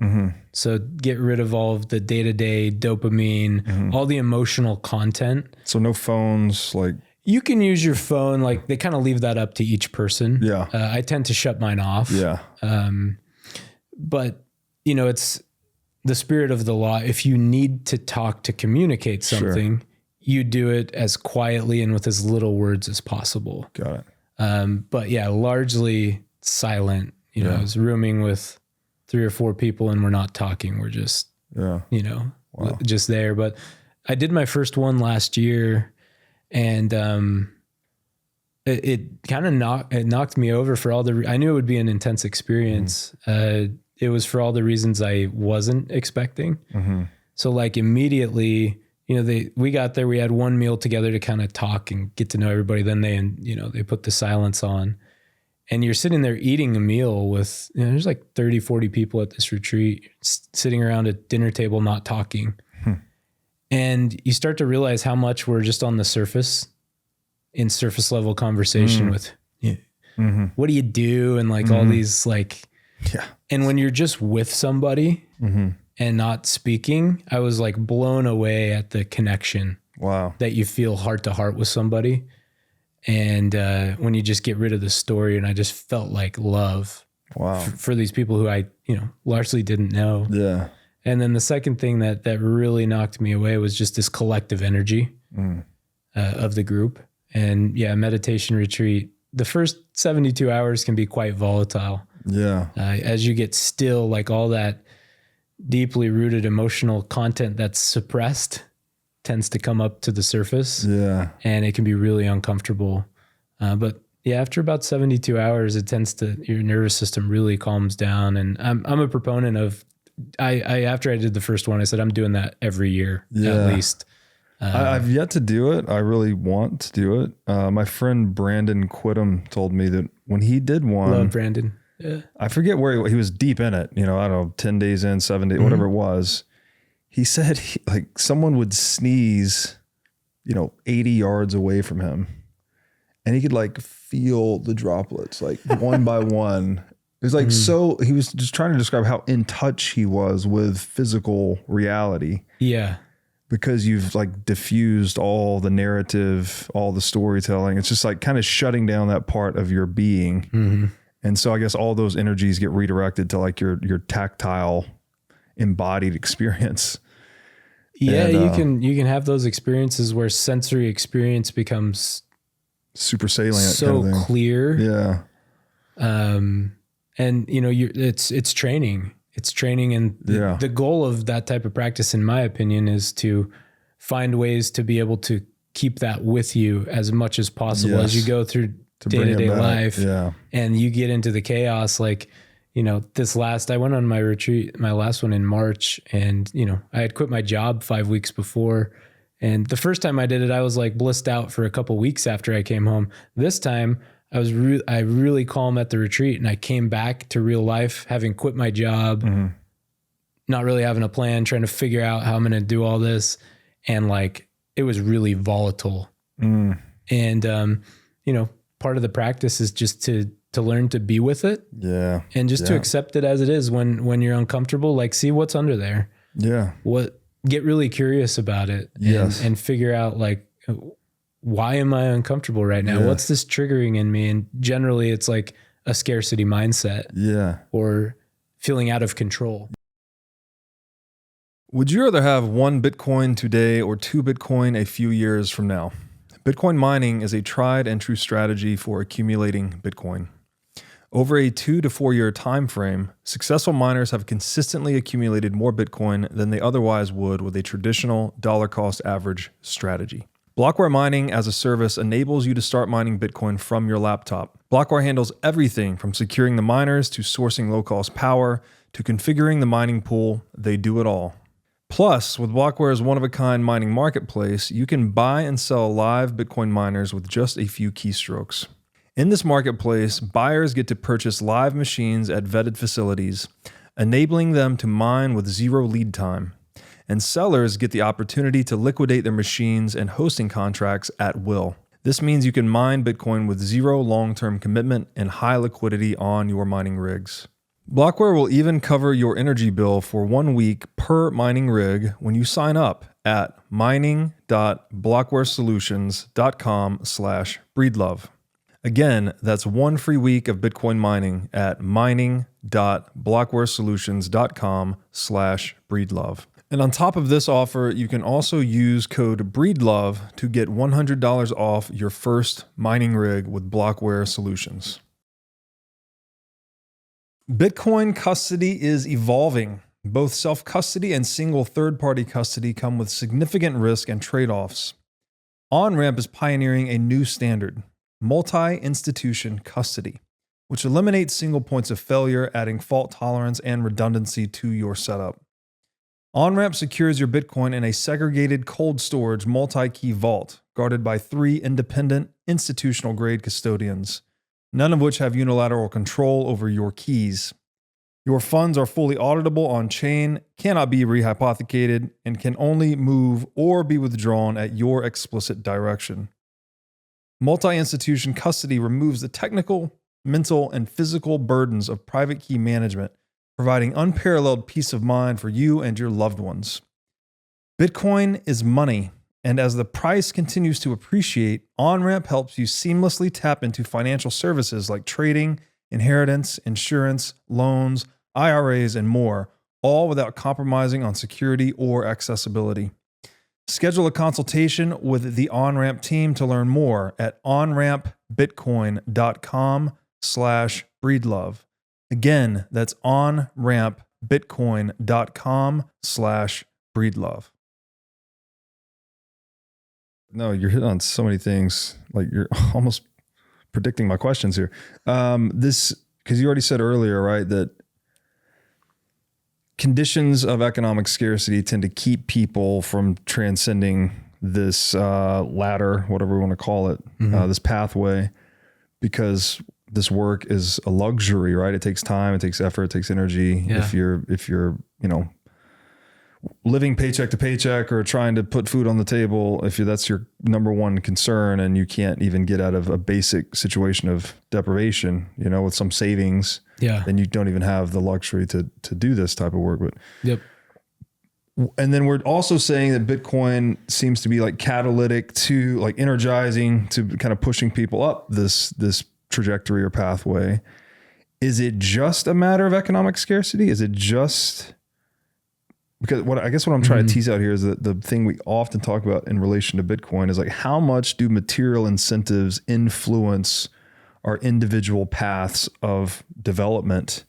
A: So get rid of all of the day-to-day dopamine, all the emotional content.
B: So no phones, like.
A: You can use your phone. Like they kind of leave that up to each person.
B: Yeah.
A: I tend to shut mine off.
B: Yeah.
A: But, you know, it's the spirit of the law. If you need to talk to communicate something, you do it as quietly and with as little words as possible.
B: Got it.
A: But yeah, largely silent. You know, I was rooming with 3 or 4 people and we're not talking. We're just, you know, just there. But I did my first one last year, and it kind of knocked me over for all I knew it would be an intense experience. It was for all the reasons I wasn't expecting. So like immediately, you know, we got there, we had one meal together to kind of talk and get to know everybody. Then they put the silence on, and you're sitting there eating a meal with, you know, there's like 30, 40 people at this retreat sitting around a dinner table, not talking. And you start to realize how much we're just on the surface, in surface level conversation with, what do you do? And like all these like, and when you're just with somebody and not speaking, I was like blown away at the connection that you feel heart to heart with somebody. And when you just get rid of the story, and I just felt like love for these people who I, you know, largely didn't know.
B: Yeah.
A: And then the second thing that really knocked me away was just this collective energy of the group. And meditation retreat, the first 72 hours can be quite volatile.
B: Yeah.
A: As you get still, like all that deeply rooted emotional content that's suppressed tends to come up to the surface.
B: Yeah.
A: And it can be really uncomfortable. But yeah, after about 72 hours, it tends to, your nervous system really calms down. And I'm a proponent of, after I did the first one, I said, I'm doing that every year at least.
B: I've yet to do it. I really want to do it. My friend Brandon Quittem told me that when he did one,
A: Love Brandon. Yeah.
B: I forget where he was deep in it, I don't know, 10 days in, 7 days, whatever it was. He said like someone would sneeze, 80 yards away from him, and he could like feel the droplets like one by one. It was like, so he was just trying to describe how in touch he was with physical reality.
A: Yeah.
B: Because you've like diffused all the narrative, all the storytelling. It's just like kind of shutting down that part of your being. And so I guess all those energies get redirected to like your tactile embodied experience.
A: Yeah. And, you can have those experiences where sensory experience becomes
B: super salient,
A: so
B: kind of
A: clear.
B: Yeah.
A: And it's training. It's training. And the goal of that type of practice, in my opinion, is to find ways to be able to keep that with you as much as possible as you go through day-to-day life.
B: Yeah.
A: And you get into the chaos. Like, I went on my retreat, my last one in March, and, I had quit my job 5 weeks before. And the first time I did it, I was like blissed out for a couple weeks after I came home. This time I was really calm at the retreat, and I came back to real life, having quit my job, not really having a plan, trying to figure out how I'm going to do all this. And like, it was really volatile. And, part of the practice is just to learn to be with it.
B: Yeah.
A: And just to accept it as it is when you're uncomfortable, like see what's under there.
B: Yeah.
A: Get really curious about it and figure out like, why am I uncomfortable right now? What's this triggering in me? And generally it's like a scarcity mindset.
B: Yeah.
A: Or feeling out of control.
C: Would you rather have 1 Bitcoin today or 2 Bitcoin a few years from now? Bitcoin mining is a tried and true strategy for accumulating Bitcoin. Over a 2 to 4 year time frame, successful miners have consistently accumulated more Bitcoin than they otherwise would with a traditional dollar cost average strategy. Blockware mining as a service enables you to start mining Bitcoin from your laptop. Blockware handles everything from securing the miners to sourcing low-cost power to configuring the mining pool. They do it all. Plus, with Blockware's one-of-a-kind mining marketplace, you can buy and sell live Bitcoin miners with just a few keystrokes. In this marketplace, buyers get to purchase live machines at vetted facilities, enabling them to mine with zero lead time. And sellers get the opportunity to liquidate their machines and hosting contracts at will. This means you can mine Bitcoin with zero long-term commitment and high liquidity on your mining rigs. Blockware will even cover your energy bill for 1 week per mining rig when you sign up at mining.blockwaresolutions.com/breedlove. Again, that's 1 free week of Bitcoin mining at mining.blockwaresolutions.com/breedlove. And on top of this offer, you can also use code BREEDLOVE to get $100 off your first mining rig with Blockware Solutions. Bitcoin custody is evolving. Both self-custody and single third-party custody come with significant risk and trade-offs. Onramp is pioneering a new standard, multi-institution custody, which eliminates single points of failure, adding fault tolerance and redundancy to your setup. Onramp secures your Bitcoin in a segregated cold storage multi-key vault guarded by 3 independent institutional-grade custodians, none of which have unilateral control over your keys. Your funds are fully auditable on-chain, cannot be rehypothecated, and can only move or be withdrawn at your explicit direction. Multi-institution custody removes the technical, mental, and physical burdens of private key management, providing unparalleled peace of mind for you and your loved ones. Bitcoin is money, and as the price continues to appreciate, Onramp helps you seamlessly tap into financial services like trading, inheritance, insurance, loans, IRAs, and more, all without compromising on security or accessibility. Schedule a consultation with the Onramp team to learn more at onrampbitcoin.com/breedlove. Again, that's onrampbitcoin.com/breedlove.
B: No, you're hitting on so many things. Like you're almost predicting my questions here. Because you already said earlier, right, that conditions of economic scarcity tend to keep people from transcending this ladder, whatever we want to call it, this pathway, because this work is a luxury, right? It takes time, it takes effort, it takes energy.
A: Yeah.
B: If you're, living paycheck to paycheck or trying to put food on the table, that's your number one concern and you can't even get out of a basic situation of deprivation, with some savings, then you don't even have the luxury to do this type of work. But
A: yep.
B: And then we're also saying that Bitcoin seems to be like catalytic to like energizing to kind of pushing people up this trajectory or pathway. Is it just a matter of economic scarcity? Is it just because what I'm trying to tease out here is that the thing we often talk about in relation to Bitcoin is like, how much do material incentives influence our individual paths of development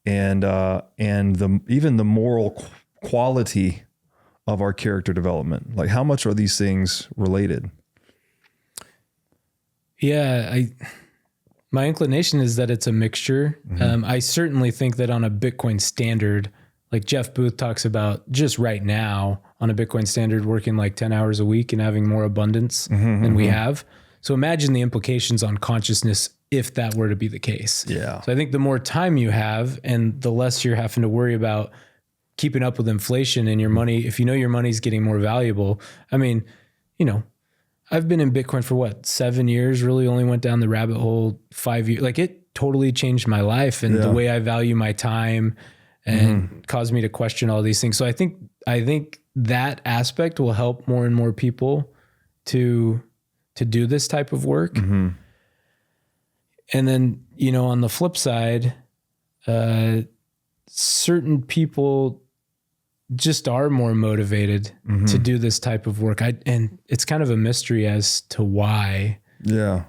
B: and even the moral quality of our character development? Like, how much are these things related?
A: Yeah, my inclination is that it's a mixture. I certainly think that on a Bitcoin standard, like Jeff Booth talks about just right now on a Bitcoin standard, working like 10 hours a week and having more abundance than we have. So imagine the implications on consciousness if that were to be the case.
B: Yeah.
A: So I think the more time you have and the less you're having to worry about keeping up with inflation and your money, if your money's getting more valuable. I mean, I've been in Bitcoin for 7 years, really only went down the rabbit hole 5 years. Like it totally changed my life and the way I value my time and caused me to question all these things. So I think that aspect will help more and more people to do this type of work. And then, on the flip side, certain people just are more motivated to do this type of work. And it's kind of a mystery as to why.
B: Yeah.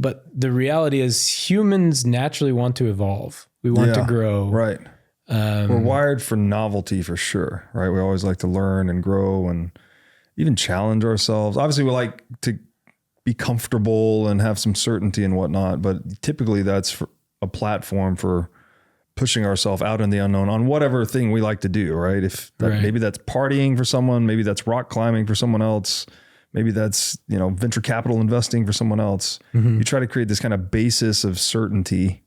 A: But the reality is humans naturally want to evolve. We want to grow.
B: Right. We're wired for novelty for sure. Right. We always like to learn and grow and even challenge ourselves. Obviously we like to be comfortable and have some certainty and whatnot, but typically that's for a platform for pushing ourselves out in the unknown on whatever thing we like to do. Right. Maybe that's partying for someone, maybe that's rock climbing for someone else. Maybe that's, venture capital investing for someone else. You try to create this kind of basis of certainty,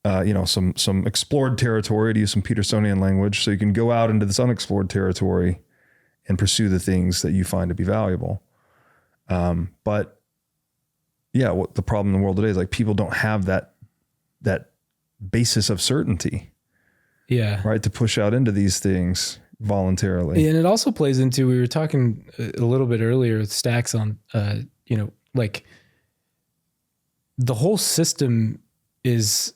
B: some explored territory, to use some Petersonian language, so you can go out into this unexplored territory and pursue the things that you find to be valuable. But what the problem in the world today is like people don't have that basis of certainty.
A: Yeah.
B: Right. To push out into these things voluntarily.
A: And it also plays into, we were talking a little bit earlier with Stacks on, like the whole system is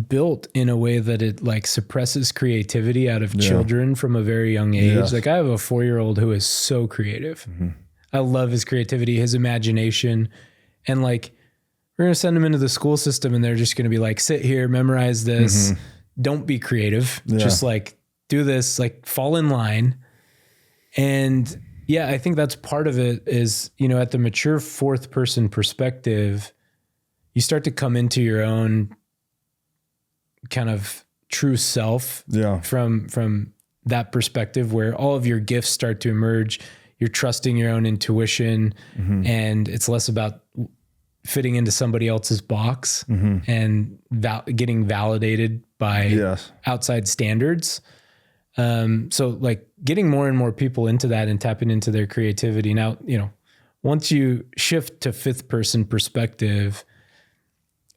A: built in a way that it like suppresses creativity out of children from a very young age.
B: Yes.
A: Like I have a 4-year-old who is so creative. I love his creativity, his imagination. And like, we're going to send them into the school system and they're just going to be like, sit here, memorize this. Don't be creative. Just like do this, like fall in line. And I think that's part of it is, at the mature fourth person perspective, you start to come into your own kind of true self from that perspective where all of your gifts start to emerge. You're trusting your own intuition and it's less about fitting into somebody else's box and getting validated by outside standards. So like getting more and more people into that and tapping into their creativity. Now, once you shift to fifth person perspective,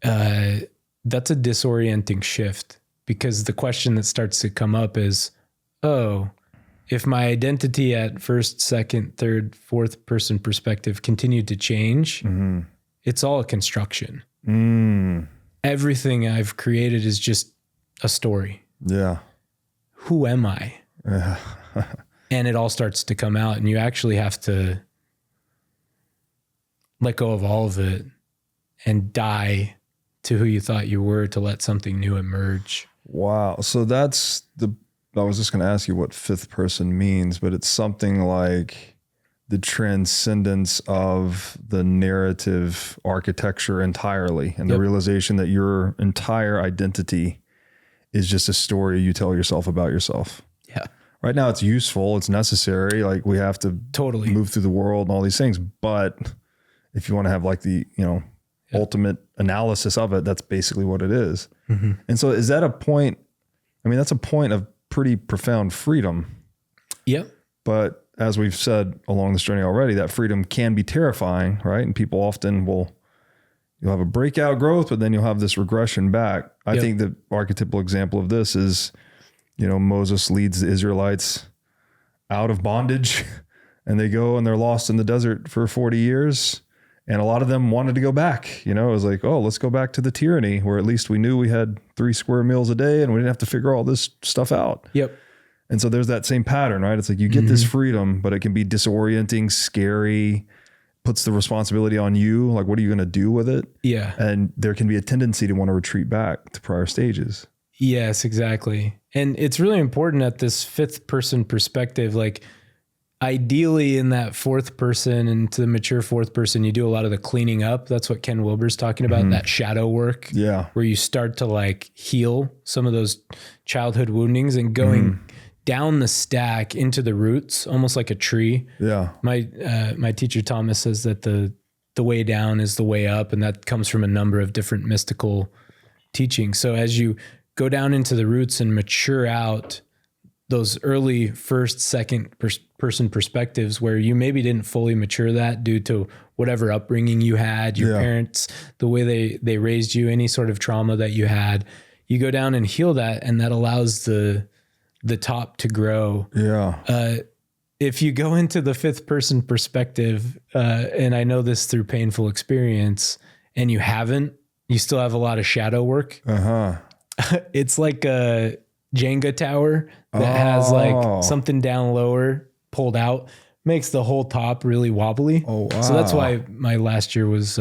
A: that's a disorienting shift because the question that starts to come up is, if my identity at first, second, third, fourth person perspective continued to change, it's all a construction. Everything I've created is just a story.
B: Yeah.
A: Who am I? And it all starts to come out and you actually have to let go of all of it and die to who you thought you were to let something new emerge.
B: Wow. So I was just going to ask you what fifth person means, but it's something like the transcendence of the narrative architecture entirely, and the realization that your entire identity is just a story you tell yourself about yourself.
A: Yeah.
B: Right now it's useful. It's necessary. Like we have to move through the world and all these things. But if you want to have like the, ultimate analysis of it, that's basically what it is. Mm-hmm. And so is that a point? I mean, that's a point of pretty profound freedom.
A: Yep.
B: But as we've said along this journey already, that freedom can be terrifying, right? And people often you'll have a breakout growth, but then you'll have this regression back. I think the archetypal example of this is, Moses leads the Israelites out of bondage and they go and they're lost in the desert for 40 years. And a lot of them wanted to go back. It was like, oh, let's go back to the tyranny where at least we knew we had 3 square meals a day and we didn't have to figure all this stuff out.
A: Yep.
B: And so there's that same pattern, right? It's like you get this freedom, but it can be disorienting, scary, puts the responsibility on you. Like, what are you going to do with it?
A: Yeah.
B: And there can be a tendency to want to retreat back to prior stages.
A: Yes, exactly. And it's really important at this fifth person perspective, like ideally in that fourth person and to the mature fourth person, you do a lot of the cleaning up. That's what Ken Wilber's talking about, that shadow work. Yeah. Where you start to like heal some of those childhood woundings and going down the stack into the roots, almost like a tree. Yeah. My teacher Thomas says that the way down is the way up, and that comes from a number of different mystical teachings. So as you go down into the roots and mature out those early first, second person perspectives where you maybe didn't fully mature that due to whatever upbringing you had, your parents, the way they raised you, any sort of trauma that you had, you go down and heal that. And that allows the top to grow. Yeah. If you go into the fifth person perspective, and I know this through painful experience, and you haven't, you still have a lot of shadow work. It's like a Jenga tower that has like something down lower pulled out, makes the whole top really wobbly. Oh, wow. So that's why my last year was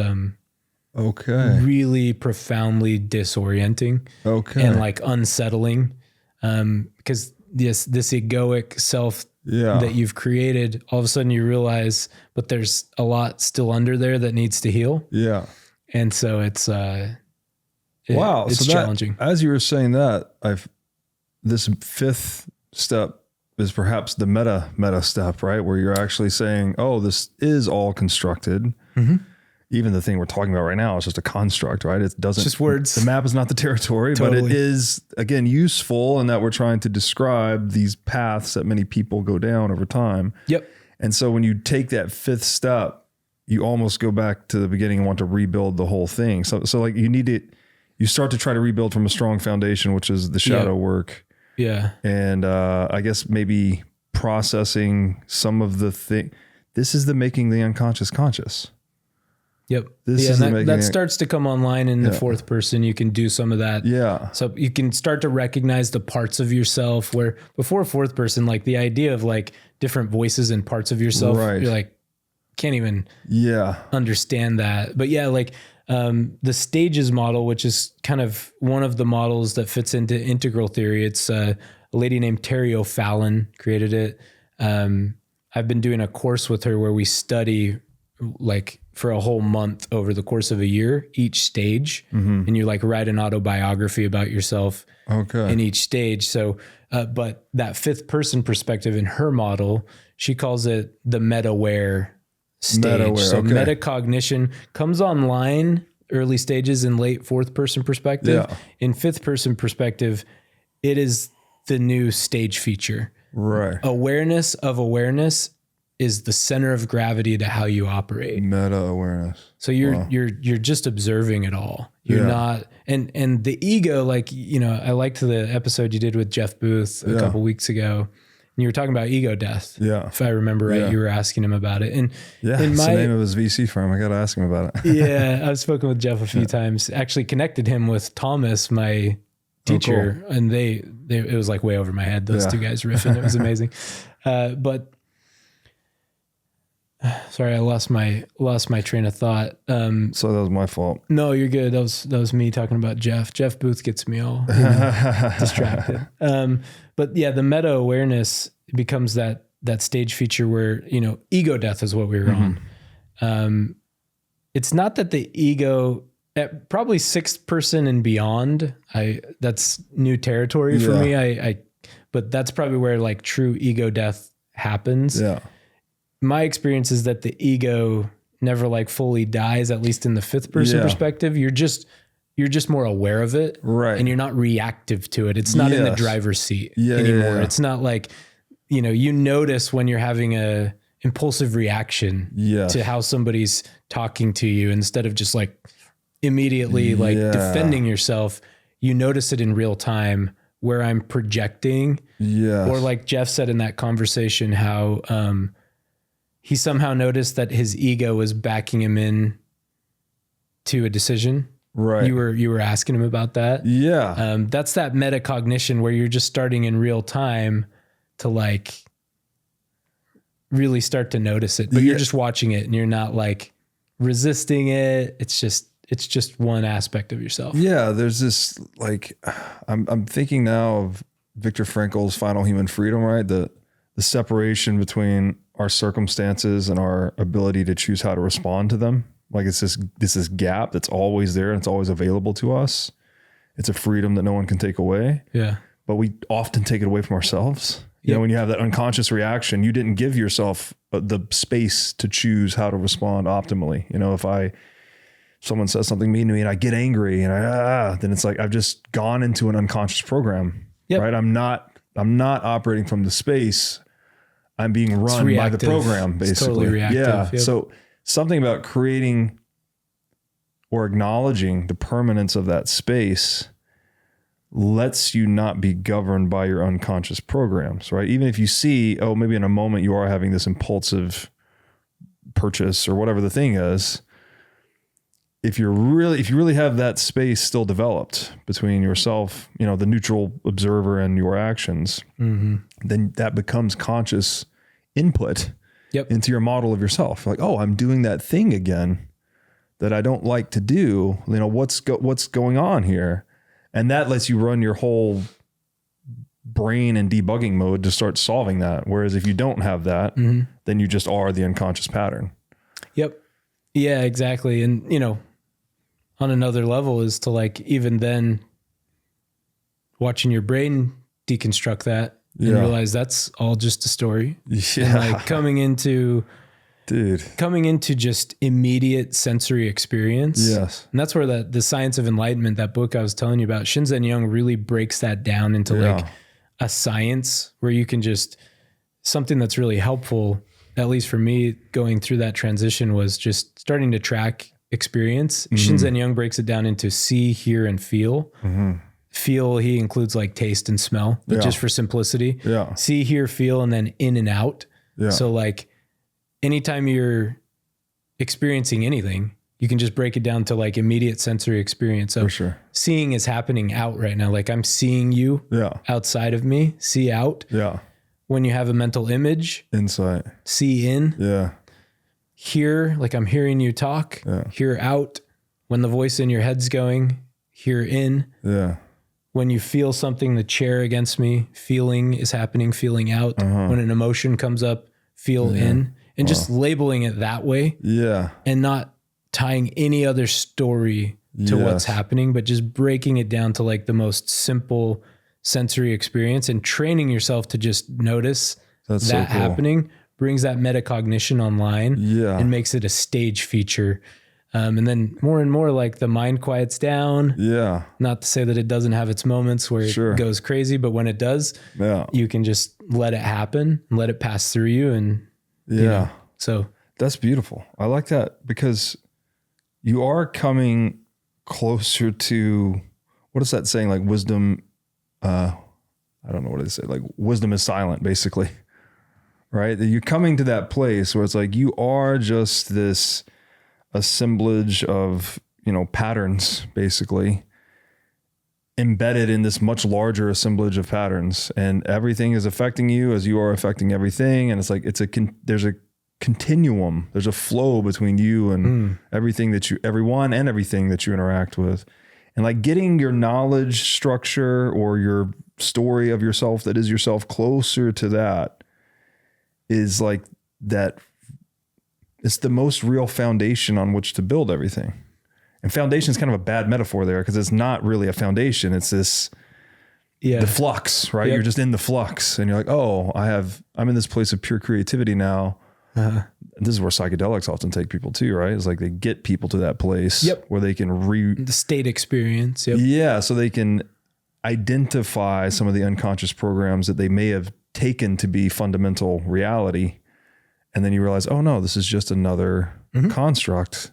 A: really profoundly disorienting and like unsettling, because this egoic self that you've created, all of a sudden you realize, but there's a lot still under there that needs to heal. Yeah. And so it's it's challenging.
B: As you were saying that, this fifth step is perhaps the meta step, right? Where you're actually saying, oh, this is all constructed. Mm-hmm. Even the thing we're talking about right now is just a construct, right? It doesn't,
A: just words.
B: The map is not the territory, but it is, again, useful in that we're trying to describe these paths that many people go down over time. Yep. And so when you take that fifth step, you almost go back to the beginning and want to rebuild the whole thing. So like you start to try to rebuild from a strong foundation, which is the shadow work. Yeah. And I guess maybe processing some of the thing. This is the making the unconscious conscious.
A: Yep. That starts to come online in the fourth person. You can do some of that. Yeah. So you can start to recognize the parts of yourself where before fourth person, like the idea of like different voices and parts of yourself, you're like, can't even understand that. But like the stages model, which is kind of one of the models that fits into integral theory. It's a lady named Terry O'Fallon created it. I've been doing a course with her where we study like for a whole month over the course of a year, each stage, and you like write an autobiography about yourself in each stage. So, but that fifth person perspective in her model, she calls it the meta-aware stage. So metacognition comes online early stages in late fourth person perspective. In fifth person perspective, it is the new stage feature. Right. Awareness of awareness is the center of gravity to how you operate. Meta awareness. So you're just observing it all. You're not, and the ego, like, I liked the episode you did with Jeff Booth a couple weeks ago. And you were talking about ego death. Yeah. If I remember right, you were asking him about it. And
B: it's the name of his VC firm. I got to ask him about
A: it. I've spoken with Jeff a few times, actually connected him with Thomas, my teacher. Cool. And it was like way over my head. Those two guys riffing. It was amazing. But Sorry, I lost my train of thought.
B: So that was my fault.
A: No, you're good. That was me talking about Jeff. Jeff Booth gets me all distracted. But yeah, the meta awareness becomes that stage feature where, ego death is what we were on. It's not that the ego at probably sixth person and beyond, that's new territory for me. But that's probably where like true ego death happens.
B: Yeah.
A: My experience is that the ego never like fully dies, at least in the fifth person perspective. You're just more aware of it.
B: Right.
A: And you're not reactive to it. It's not in the driver's seat anymore.
B: Yeah.
A: It's not like, you notice when you're having a impulsive reaction to how somebody's talking to you, instead of just like immediately like defending yourself, you notice it in real time where I'm projecting. Yeah. Or like Jeff said in that conversation, how, he somehow noticed that his ego was backing him in to a decision.
B: Right.
A: You were asking him about that.
B: Yeah.
A: That's that metacognition where you're just starting in real time to like really start to notice it, but you're just watching it and you're not like resisting it. It's just one aspect of yourself.
B: Yeah. There's this like, I'm thinking now of Viktor Frankl's Final Human Freedom, right? The separation between our circumstances and our ability to choose how to respond to them. Like it's this gap that's always there and it's always available to us. It's a freedom that no one can take away. Yeah. But we often take it away from ourselves. You know, when you have that unconscious reaction, you didn't give yourself the space to choose how to respond optimally. If someone says something mean to me and I get angry and then it's like, I've just gone into an unconscious program, right? I'm not operating from the space. I'm being run by the program, basically. It's totally reactive. Yeah. Yep. So something about creating or acknowledging the permanence of that space lets you not be governed by your unconscious programs, right? Even if you see, maybe in a moment you are having this impulsive purchase or whatever the thing is, if you really have that space still developed between yourself, the neutral observer and your actions, then that becomes conscious input into your model of yourself. Like, I'm doing that thing again that I don't like to do. What's going on here? And that lets you run your whole brain in debugging mode to start solving that. Whereas if you don't have that, then you just are the unconscious pattern. Yep.
A: Yeah, exactly. And, on another level is to like, even then watching your brain deconstruct that and realize that's all just a story. Yeah. And like coming into just immediate sensory experience. Yes. And that's where the Science of Enlightenment, that book I was telling you about, Shinzen Young really breaks that down into like a science where you can just, something that's really helpful, at least for me going through that transition, was just starting to track experience. Shinzen Young breaks it down into see, hear, and feel. Feel, he includes like taste and smell, but just for simplicity. Yeah. See, hear, feel, and then in and out. Yeah. So like anytime you're experiencing anything, you can just break it down to like immediate sensory experience. So seeing is happening out right now. Like I'm seeing you outside of me, see out. Yeah. When you have a mental image, insight, see in. Yeah. Hear, like I'm hearing you talk. Yeah. Hear out. When the voice in your head's going, hear in. Yeah. When you feel something, the chair against me, feeling is happening, feeling out. When an emotion comes up, feel in. And just labeling it that way. Yeah. And not tying any other story to what's happening, but just breaking it down to like the most simple sensory experience and training yourself to just notice that happening brings that metacognition online and makes it a stage feature. And then more and more like the mind quiets down. Yeah. Not to say that it doesn't have its moments where it goes crazy, but when it does, you can just let it happen and let it pass through you. And so
B: that's beautiful. I like that because you are coming closer to, what is that saying? Like wisdom. I don't know what they say. Like wisdom is silent, basically. Right. You're coming to that place where it's like, you are just this assemblage of, patterns, basically embedded in this much larger assemblage of patterns, and everything is affecting you as you are affecting everything. And it's like, there's a continuum. There's a flow between you and everyone and everything that you interact with. And like getting your knowledge structure or your story of yourself that is yourself closer to that is like that. It's the most real foundation on which to build everything. And foundation is kind of a bad metaphor there because it's not really a foundation. It's this, the flux, right? Yep. You're just in the flux and you're like, oh, I'm in this place of pure creativity now. Uh-huh. This is where psychedelics often take people too, right? It's like they get people to that place where they can
A: the state experience. Yep.
B: Yeah. So they can identify some of the unconscious programs that they may have taken to be fundamental reality. And then you realize, oh no, this is just another construct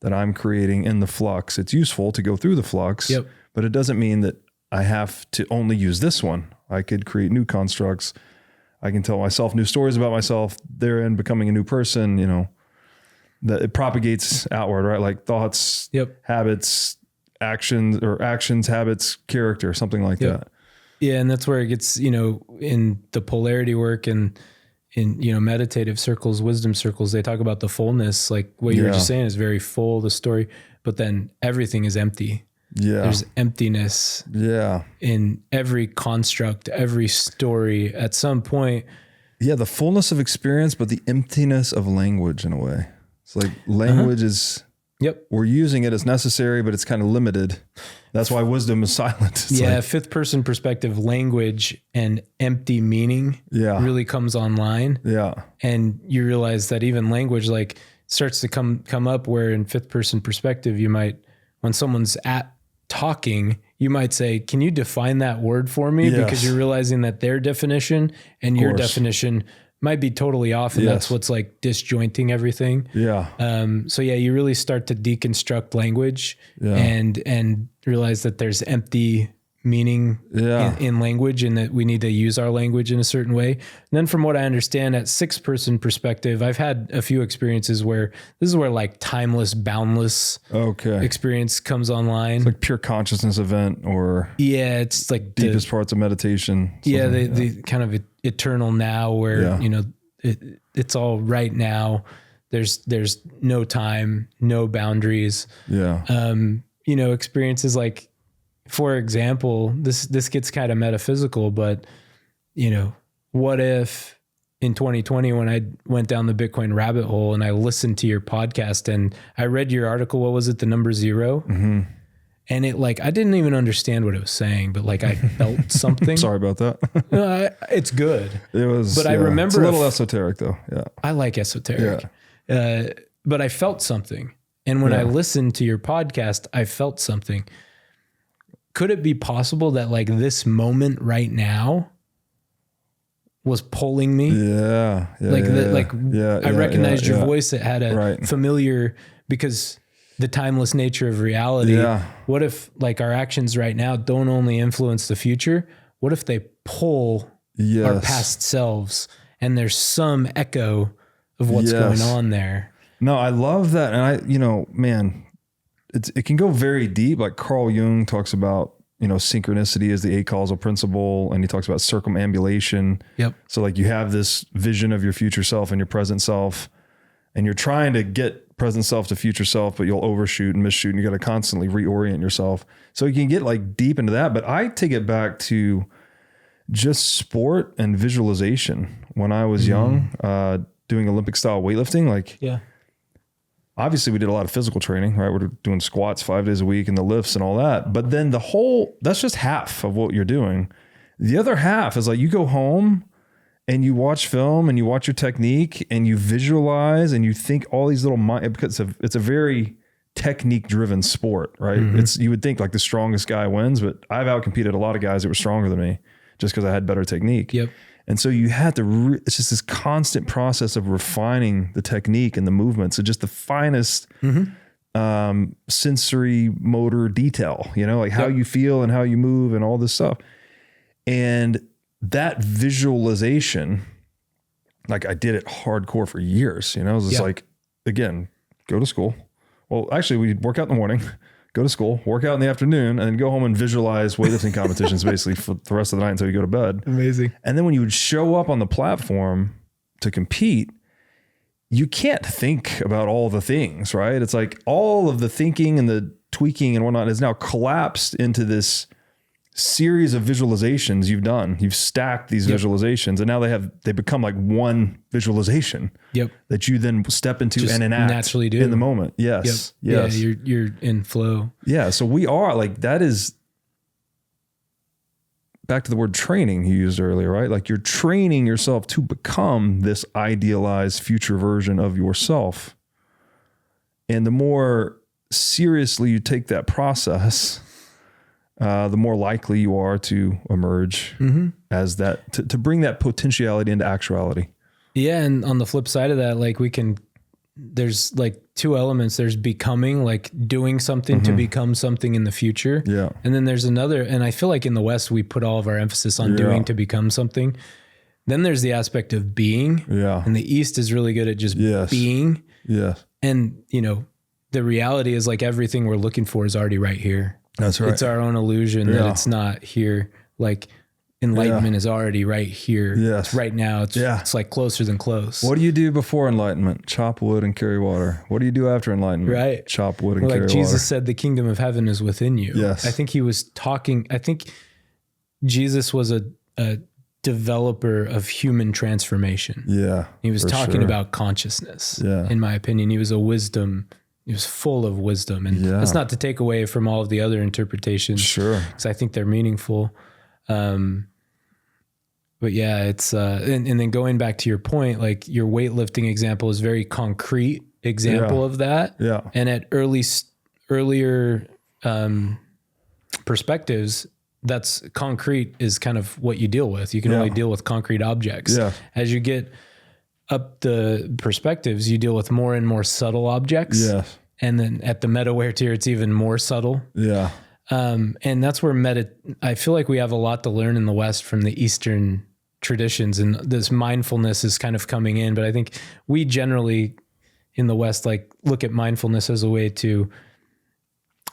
B: that I'm creating in the flux. It's useful to go through the flux, but it doesn't mean that I have to only use this one. I could create new constructs. I can tell myself new stories about myself, therein becoming a new person, you know, that it propagates outward, right? Like thoughts, habits, actions, habits, character, something like that.
A: Yeah. And that's where it gets, you know, in the polarity work and in, you know, meditative circles, wisdom circles, they talk about the fullness, like what you were just saying is very full, the story, but then everything is empty. Yeah. There's emptiness in every construct, every story at some point.
B: Yeah. The fullness of experience, but the emptiness of language in a way. It's like language is, we're using it as necessary, but it's kind of limited. That's why wisdom is silent. It's like,
A: fifth person perspective, language and empty meaning really comes online. Yeah. And you realize that even language like starts to come up where in fifth person perspective, you might, when someone's talking, you might say, can you define that word for me? Yes. Because you're realizing that their definition and your definition might be totally off. And that's what's like disjointing everything. Yeah. So you really start to deconstruct language and realize that there's empty meaning in language and that we need to use our language in a certain way. And then from what I understand at sixth person perspective, I've had a few experiences where this is where like timeless, boundless experience comes online.
B: It's like pure consciousness event or
A: it's like
B: deepest parts of meditation.
A: The kind of eternal now where, you know, it's all right now. There's no time, no boundaries. Yeah. You know, experiences like, for example, this gets kind of metaphysical, but you know, what if in 2020, when I went down the Bitcoin rabbit hole and I listened to your podcast and I read your article, what was it? The number 0. And it like, I didn't even understand what it was saying, but like I felt something.
B: Sorry about that.
A: No, it's good.
B: It was,
A: but I remember
B: it's a little esoteric though. Yeah.
A: I like esoteric, but I felt something. And when I listened to your podcast, I felt something. Could it be possible that like this moment right now was pulling me? I recognized your voice. It had a familiar, because the timeless nature of reality. Yeah. What if like our actions right now don't only influence the future? What if they pull our past selves and there's some echo of what's going on there?
B: No, I love that. And you know, man, it can go very deep. Like Carl Jung talks about, you know, synchronicity is the 8 causal principle. And he talks about circumambulation. Yep. So like you have this vision of your future self and your present self, and you're trying to get present self to future self, but you'll overshoot and misshoot and you got to constantly reorient yourself. So you can get like deep into that, but I take it back to just sport and visualization. When I was young, doing Olympic style weightlifting, like, obviously we did a lot of physical training, right? We're doing squats 5 days a week and the lifts and all that. But then that's just half of what you're doing. The other half is like you go home and you watch film and you watch your technique and you visualize and you think all these little, because it's a very technique driven sport, right? You would think like the strongest guy wins, but I've outcompeted a lot of guys that were stronger than me just because I had better technique. Yep. And so you had to, it's just this constant process of refining the technique and the movement. So just the finest sensory motor detail, you know, like how you feel and how you move and all this stuff. And that visualization, like I did it hardcore for years, you know, it was just like, again, go to school. Well, actually we'd work out in the morning, go to school, work out in the afternoon, and then go home and visualize weightlifting competitions basically for the rest of the night until you go to bed.
A: Amazing.
B: And then when you would show up on the platform to compete, you can't think about all the things, right? It's like all of the thinking and the tweaking and whatnot is now collapsed into this series of visualizations you've done. You've stacked these visualizations, and now they become like one visualization that you then step into just and enact naturally do in the moment. Yes.
A: Yeah, you're in flow.
B: Yeah. So we are like, that is back to the word training you used earlier, right? Like you're training yourself to become this idealized future version of yourself. And the more seriously you take that process, the more likely you are to emerge as that, to bring that potentiality into actuality.
A: Yeah. And on the flip side of that, like there's like two elements. There's becoming, like doing something to become something in the future.
B: Yeah.
A: And then there's another, and I feel like in the West, we put all of our emphasis on doing to become something. Then there's the aspect of being.
B: Yeah.
A: And the East is really good at just being.
B: Yes.
A: And, you know, the reality is like everything we're looking for is already right here.
B: That's right.
A: It's our own illusion that it's not here. Like enlightenment is already right here.
B: Yes.
A: It's right now. It's like closer than close.
B: What do you do before enlightenment? Chop wood and carry water. What do you do after enlightenment?
A: Right.
B: Chop wood and carry water.
A: Like Jesus said, the kingdom of heaven is within you.
B: Yes.
A: I think he was talking, I think Jesus was a developer of human transformation.
B: Yeah.
A: He was talking about consciousness.
B: Yeah.
A: In my opinion, he was full of wisdom. And that's not to take away from all of the other interpretations.
B: Sure.
A: Because I think they're meaningful. But yeah, it's, and then going back to your point, like your weightlifting example is very concrete example of that.
B: Yeah.
A: And at earlier perspectives, that's concrete is kind of what you deal with. You can only deal with concrete objects.
B: Yeah.
A: As you get up the perspectives, you deal with more and more subtle objects.
B: Yes.
A: And then at the metaware tier, it's even more subtle.
B: Yeah.
A: And that's where I feel like we have a lot to learn in the West from the Eastern traditions, and this mindfulness is kind of coming in. But I think we generally in the West, like look at mindfulness as a way to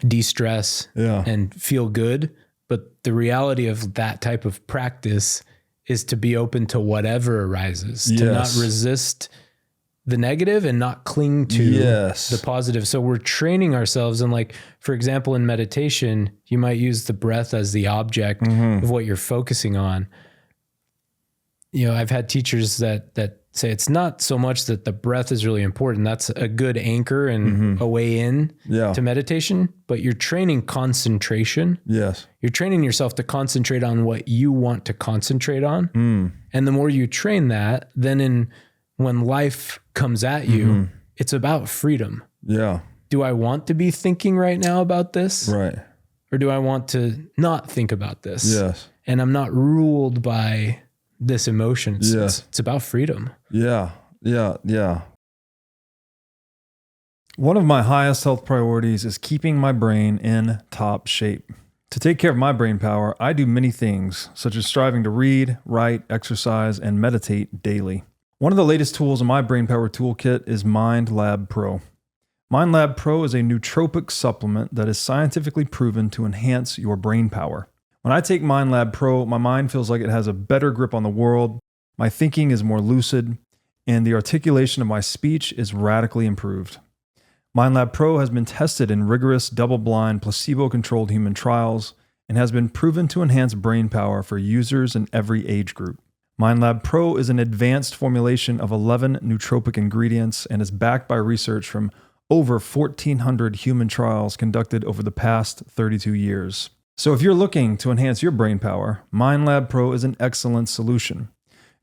A: de-stress and feel good. But the reality of that type of practice is to be open to whatever arises, to not resist the negative and not cling to the positive. So we're training ourselves. And like, for example, in meditation, you might use the breath as the object of what you're focusing on. You know, I've had teachers that say it's not so much that the breath is really important. That's a good anchor and a way in to meditation, but you're training concentration.
B: Yes.
A: You're training yourself to concentrate on what you want to concentrate on. And the more you train that, then when life comes at you, it's about freedom.
B: Yeah.
A: Do I want to be thinking right now about this?
B: Right.
A: Or do I want to not think about this?
B: Yes.
A: And I'm not ruled by this emotion. It's about freedom.
B: Yeah. Yeah. Yeah.
C: One of my highest health priorities is keeping my brain in top shape. To take care of my brain power, I do many things, such as striving to read, write, exercise, and meditate daily. One of the latest tools in my brain power toolkit is MindLab Pro. MindLab Pro is a nootropic supplement that is scientifically proven to enhance your brain power. When I take MindLab Pro, my mind feels like it has a better grip on the world, my thinking is more lucid, and the articulation of my speech is radically improved. MindLab Pro has been tested in rigorous, double-blind, placebo-controlled human trials and has been proven to enhance brain power for users in every age group. MindLab Pro is an advanced formulation of 11 nootropic ingredients and is backed by research from over 1,400 human trials conducted over the past 32 years. So if you're looking to enhance your brain power, MindLab Pro is an excellent solution.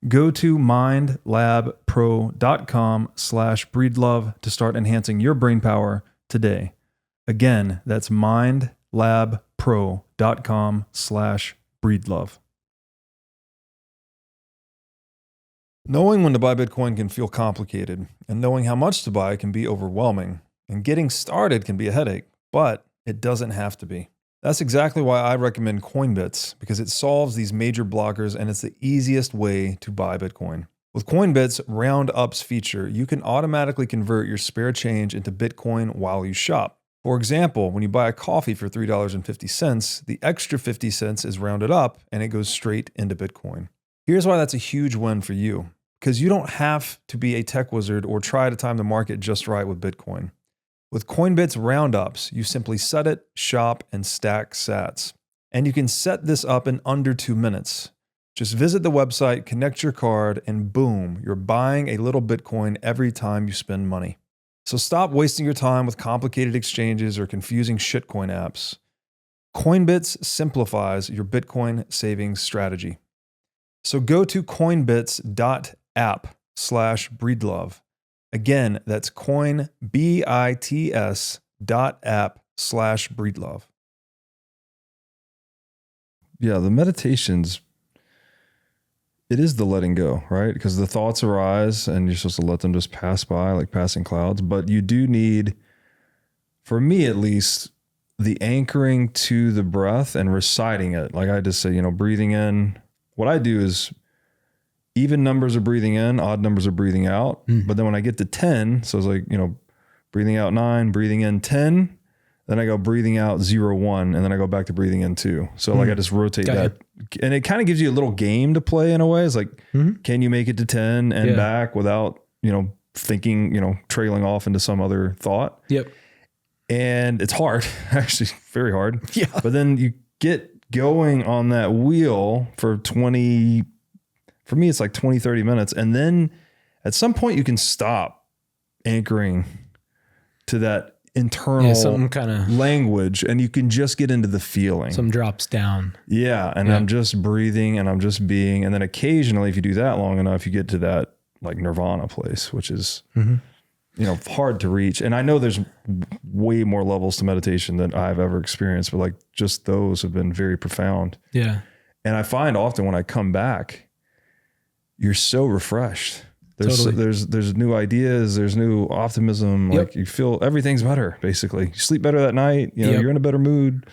C: Go to mindlabpro.com/breedlove to start enhancing your brain power today. Again, that's mindlabpro.com/breedlove. Knowing when to buy Bitcoin can feel complicated, and knowing how much to buy can be overwhelming, and getting started can be a headache, but it doesn't have to be. That's exactly why I recommend Coinbits, because it solves these major blockers and it's the easiest way to buy Bitcoin. With Coinbits' Round Ups feature, you can automatically convert your spare change into Bitcoin while you shop. For example, when you buy a coffee for $3.50, the extra 50 cents is rounded up and it goes straight into Bitcoin. Here's why that's a huge win for you. because you don't have to be a tech wizard or try to time the market just right with Bitcoin. With Coinbits roundups, you simply set it, shop, and stack sats. And you can set this up in under 2 minutes. Just visit the website, connect your card, and boom, you're buying a little Bitcoin every time you spend money. So stop wasting your time with complicated exchanges or confusing shitcoin apps. Coinbits simplifies your Bitcoin savings strategy. So go to coinbits.app/breedlove. Again, that's coinbits.app/breedlove.
B: Yeah, the meditations, it is the letting go, right? Because the thoughts arise and you're supposed to let them just pass by like passing clouds. But you do need, for me at least, the anchoring to the breath and reciting it. Like I just say, breathing in. What I do is even numbers are breathing in, odd numbers are breathing out. But then when I get to 10, so it's like, breathing out 9, breathing in 10, then I go breathing out 0, 1, and then I go back to breathing in 2. So like I just rotate that. And it kind of gives you a little game to play in a way. It's like, can you make it to 10 and back without, thinking, trailing off into some other thought?
A: Yep.
B: And it's hard, actually very hard.
A: Yeah.
B: But then you get going on that wheel for 20, for me, it's like 20, 30 minutes. And then at some point you can stop anchoring to that internal
A: some kind of
B: language and you can just get into the feeling.
A: Some drops down.
B: Yeah. And I'm just breathing and I'm just being. And then occasionally, if you do that long enough, you get to that like nirvana place, which is, hard to reach. And I know there's way more levels to meditation than I've ever experienced, but like just those have been very profound.
A: Yeah.
B: And I find often when I come back, you're so refreshed.
A: Totally.
B: There's new ideas, there's new optimism. Like you feel everything's better, basically. You sleep better that night, you're in a better mood,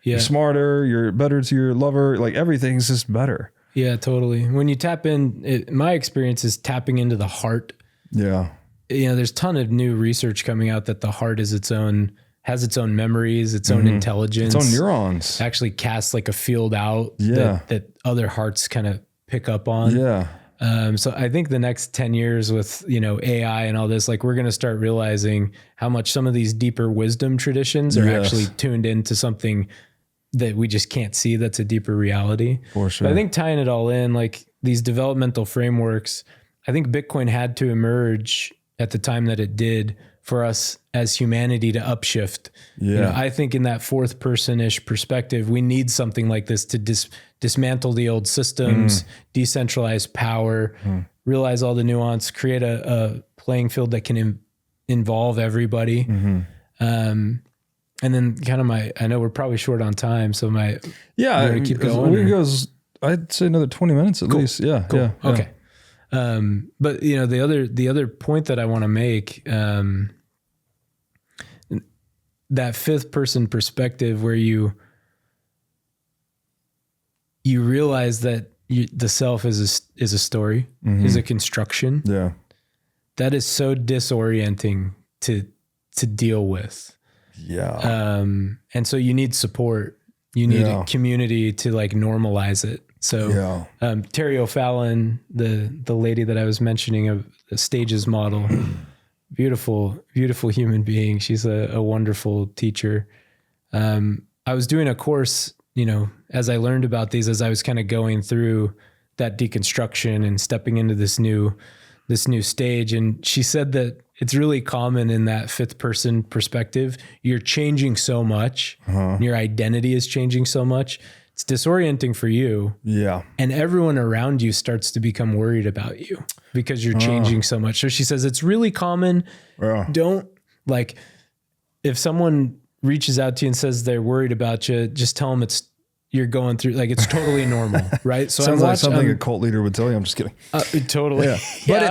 B: you're smarter, you're better to your lover, like everything's just better.
A: Yeah, totally. When you tap in, my experience is tapping into the heart.
B: Yeah.
A: There's a ton of new research coming out that the heart is has its own memories, its own intelligence,
B: its own neurons.
A: Actually casts like a field out
B: Yeah.
A: that other hearts kind of pick up on.
B: Yeah.
A: So I think the next 10 years with, AI and all this, like we're going to start realizing how much some of these deeper wisdom traditions are actually tuned into something that we just can't see. That's a deeper reality.
B: For sure.
A: But I think tying it all in, like these developmental frameworks, I think Bitcoin had to emerge at the time that it did for us as humanity to upshift.
B: Yeah.
A: I think in that fourth person-ish perspective, we need something like this to dismantle the old systems, decentralize power, realize all the nuance, create a playing field that can involve everybody. And then kind of I know we're probably short on time, so keep going.
B: We goes, I'd say another 20 minutes at least. Yeah.
A: Cool.
B: Yeah.
A: Okay. But the other point that I want to make, that fifth person perspective where you realize that the self is a story, is a construction.
B: Yeah.
A: That is so disorienting to deal with.
B: Yeah.
A: And so you need support. You need a community to like normalize it. So Terry O'Fallon, the lady that I was mentioning of the stages model, beautiful, beautiful human being. She's a wonderful teacher. I was doing a course, as I learned about these, as I was kind of going through that deconstruction and stepping into this new stage. And she said that it's really common in that fifth person perspective. You're changing so much. Your identity is changing so much. It's disorienting for you. Yeah. And everyone around you starts to become worried about you because you're changing so much. So she says, it's really common. Don't if someone reaches out to you and says they're worried about you, just tell them you're going through, it's totally normal. Right. So
B: sounds like something a cult leader would tell you. I'm just kidding.
A: Totally.
B: Yeah.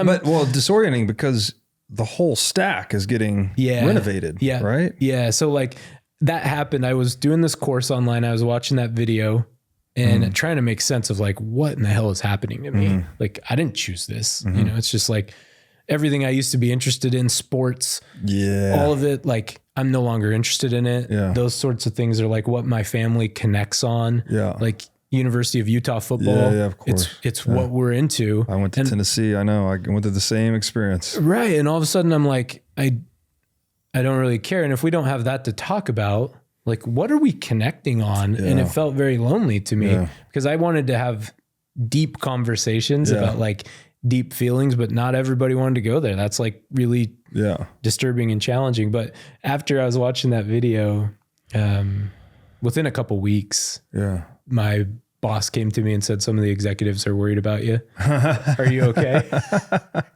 B: But disorienting because the whole stack is getting renovated.
A: Yeah.
B: Right.
A: Yeah. So that happened. I was doing this course online. I was watching that video and trying to make sense of what in the hell is happening to me. I didn't choose this, it's just everything I used to be interested in, sports, all of it. I'm no longer interested in it. Those sorts of things are what my family connects on. University of Utah football.
B: Yeah, of course.
A: It's what we're into.
B: I went to Tennessee. I know. I went through the same experience.
A: Right. And all of a sudden I'm like, I don't really care. And if we don't have that to talk about, like, what are we connecting on? Yeah. And it felt very lonely to me because I wanted to have deep conversations about like deep feelings, but not everybody wanted to go there. That's like really disturbing and challenging. But after I was watching that video, within a couple weeks, my boss came to me and said, some of the executives are worried about you. Are you okay?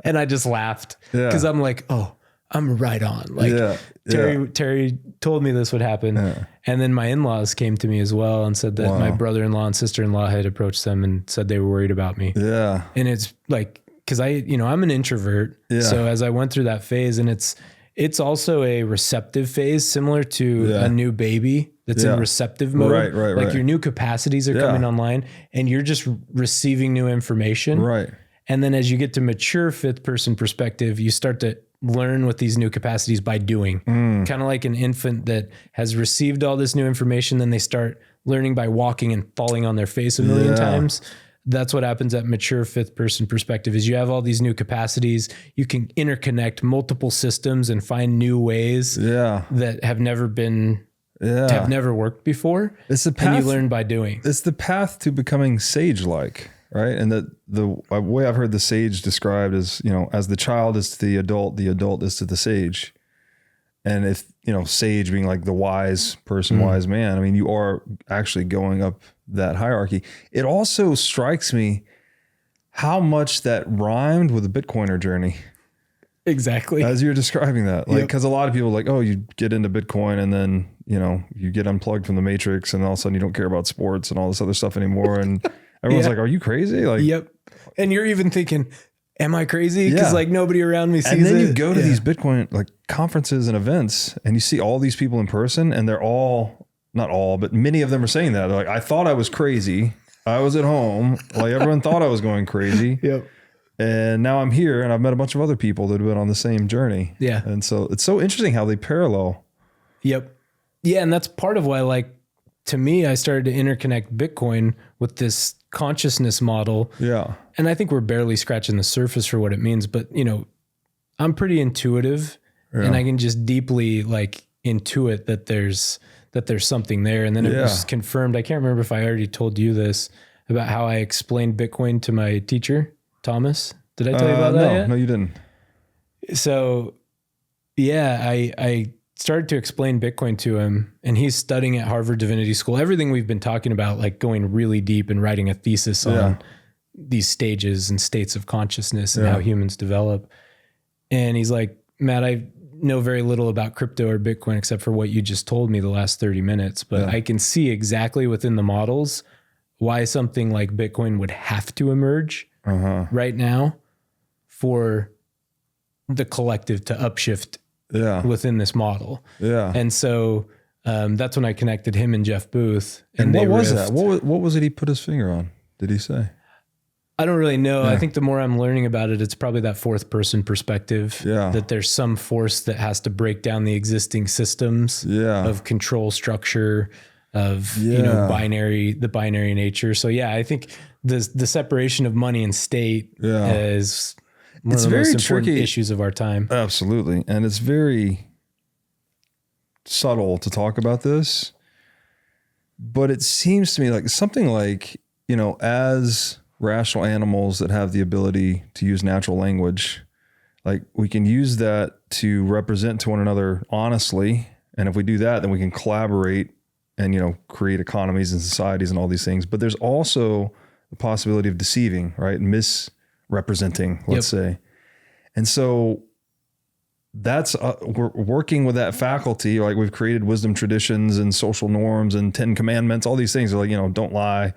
A: And I just laughed because I'm like, oh, I'm right on. Like Terry told me this would happen. Yeah. And then my in-laws came to me as well and said that my brother-in-law and sister-in-law had approached them and said they were worried about me. Yeah. And it's like, cause I'm an introvert. Yeah. So as I went through that phase, and it's also a receptive phase, similar to a new baby that's in receptive mode. Right. Like your new capacities are coming online and you're just receiving new information. Right. And then as you get to mature fifth person perspective, you start to learn with these new capacities by doing. Kind of like an infant that has received all this new information, then they start learning by walking and falling on their face a million times. That's what happens at mature fifth person perspective is you have all these new capacities. You can interconnect multiple systems and find new ways that have never been, have never worked before. It's the path, and you learn by doing.
B: It's the path to becoming sage-like, right? And the way I've heard the sage described is, as the child is to the adult is to the sage. And if, sage being like the wise person, wise man, I mean, you are actually going up that hierarchy. It also strikes me how much that rhymed with the Bitcoiner journey.
A: Exactly.
B: As you're describing that, like, cause a lot of people are like, oh, you get into Bitcoin and then, you get unplugged from the matrix and all of a sudden you don't care about sports and all this other stuff anymore. And everyone's like, are you crazy? Like,
A: And you're even thinking, am I crazy? Cause like nobody around me sees it.
B: And then you go to these Bitcoin like conferences and events and you see all these people in person and they're all, not all, but many of them are saying that. They're like, I thought I was crazy. I was at home. Like everyone thought I was going crazy. And now I'm here and I've met a bunch of other people that have been on the same journey. Yeah. And so it's so interesting how they parallel.
A: Yeah. And that's part of why, like, to me, I started to interconnect Bitcoin with this consciousness model. Yeah. And I think we're barely scratching the surface for what it means, but I'm pretty intuitive and I can just deeply like intuit that there's something there. And then it was confirmed. I can't remember if I already told you this about how I explained Bitcoin to my teacher, Thomas. Did I tell you about that yet?
B: No, you didn't.
A: So I started to explain Bitcoin to him and he's studying at Harvard Divinity School. Everything we've been talking about, like going really deep and writing a thesis on these stages and states of consciousness and how humans develop. And he's like, Matt, I know very little about crypto or Bitcoin except for what you just told me the last 30 minutes, but I can see exactly within the models why something like Bitcoin would have to emerge right now for the collective to upshift within this model. Yeah. And so that's when I connected him and Jeff Booth.
B: And what was that? What was it he put his finger on? Did he say?
A: I don't really know. I think the more I'm learning about it, it's probably that fourth person perspective that there's some force that has to break down the existing systems of control structure of, the binary nature. So I think the separation of money and state is one of the most important issues of our time.
B: Absolutely. And it's very subtle to talk about this, but it seems to me like something like, as rational animals that have the ability to use natural language, like we can use that to represent to one another honestly. And if we do that, then we can collaborate and, create economies and societies and all these things. But there's also the possibility of deceiving, right? Misrepresenting, let's say. And so that's, we're working with that faculty. Like we've created wisdom traditions and social norms and 10 commandments, all these things are like, don't lie.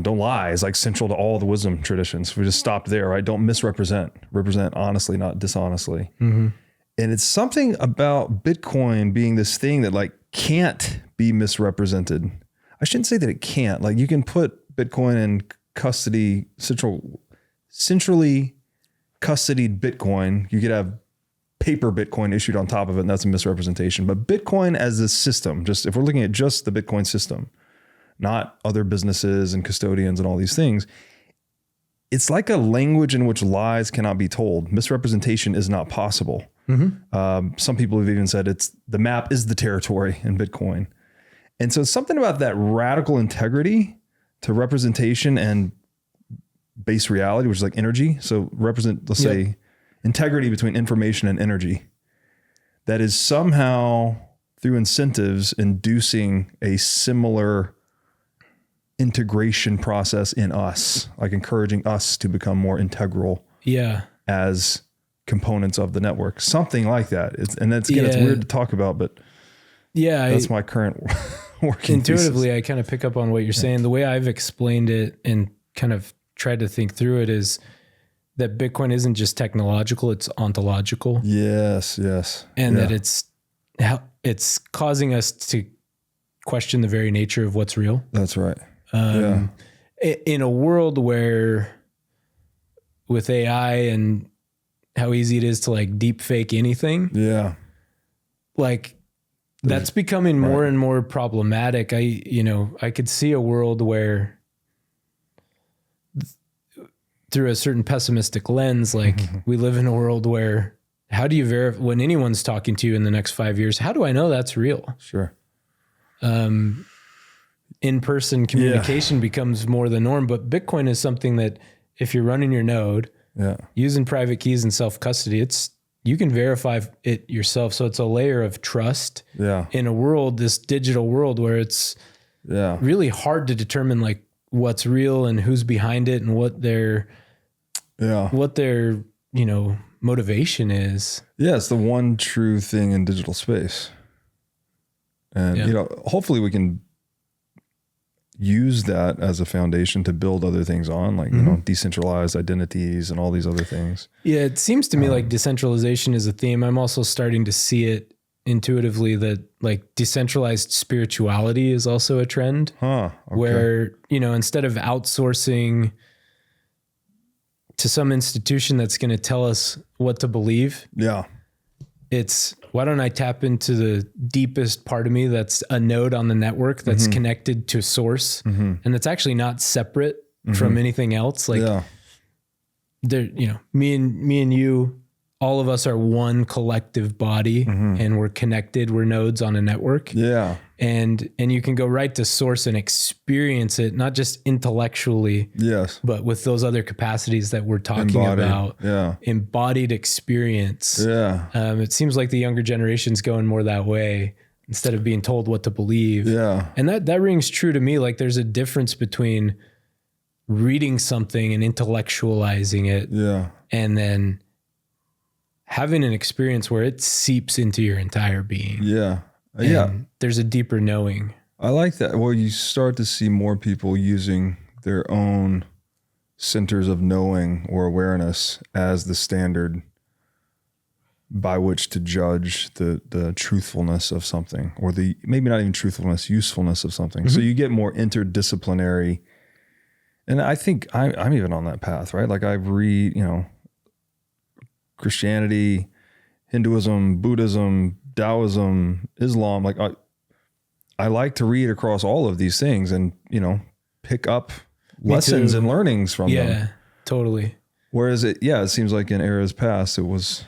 B: Don't lie is like central to all the wisdom traditions. We just stopped there, right? Don't misrepresent, represent honestly, not dishonestly. And it's something about Bitcoin being this thing that like can't be misrepresented. I shouldn't say that it can't. Like you can put Bitcoin in custody, centrally custodied Bitcoin. You could have paper Bitcoin issued on top of it, and that's a misrepresentation. But Bitcoin as a system, just if we're looking at just the Bitcoin system, not other businesses and custodians and all these things. It's like a language in which lies cannot be told. Misrepresentation is not possible. Some people have even said the map is the territory in Bitcoin. And so it's something about that radical integrity to representation and base reality, which is like energy. So let's say integrity between information and energy, that is somehow through incentives inducing a similar integration process in us, like encouraging us to become more integral as components of the network, something like that. It's weird to talk about, but that's my current working
A: intuitively
B: thesis.
A: I kind of pick up on what you're saying. The way I've explained it and kind of tried to think through it is that Bitcoin isn't just technological, it's ontological.
B: Yes.
A: And that it's causing us to question the very nature of what's real.
B: That's right.
A: In a world where with AI and how easy it is to like deep fake anything. Like that's becoming more and more problematic. I could see a world where through a certain pessimistic lens, like we live in a world where how do you verify when anyone's talking to you in the next 5 years? How do I know that's real?
B: Sure.
A: In-person communication becomes more the norm, but Bitcoin is something that if you're running your node, using private keys and self-custody, you can verify it yourself. So it's a layer of trust in a world, this digital world where it's really hard to determine like what's real and who's behind it and what their motivation is.
B: Yeah. It's the one true thing in digital space. And, hopefully we can use that as a foundation to build other things on, like, decentralized identities and all these other things. Yeah.
A: It seems to me like decentralization is a theme. I'm also starting to see it intuitively that like decentralized spirituality is also a trend where, instead of outsourcing to some institution that's going to tell us what to believe. It's why don't I tap into the deepest part of me that's a node on the network that's connected to source and that's actually not separate from anything else. Like there, me and you, all of us are one collective body and we're connected. We're nodes on a network. And you can go right to source and experience it, not just intellectually, but with those other capacities that we're talking about. Embodied experience. It seems like the younger generation's going more that way instead of being told what to believe. And that rings true to me. Like there's a difference between reading something and intellectualizing it and then having an experience where it seeps into your entire being. There's a deeper knowing.
B: I like that. Well, you start to see more people using their own centers of knowing or awareness as the standard by which to judge the truthfulness of something, or the maybe not even truthfulness, usefulness of something. So you get more interdisciplinary. And I think I'm even on that path, right? Like I read, Christianity, Hinduism, Buddhism, Taoism, Islam. Like I like to read across all of these things and, pick up lessons and learnings from them.
A: Yeah, totally.
B: Whereas it seems like in eras past, this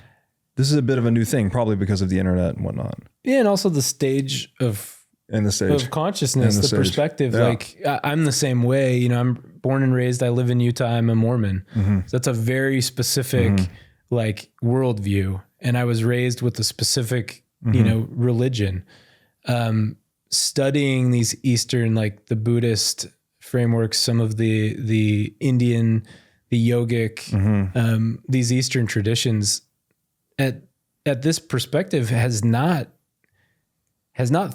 B: is a bit of a new thing, probably because of the internet and whatnot. Yeah.
A: And also the stage of consciousness, the perspective. Like I'm the same way, I'm born and raised, I live in Utah, I'm a Mormon. So that's a very specific like worldview. And I was raised with a specific, religion, studying these Eastern, like the Buddhist frameworks, some of the Indian, the yogic, these Eastern traditions at this perspective has not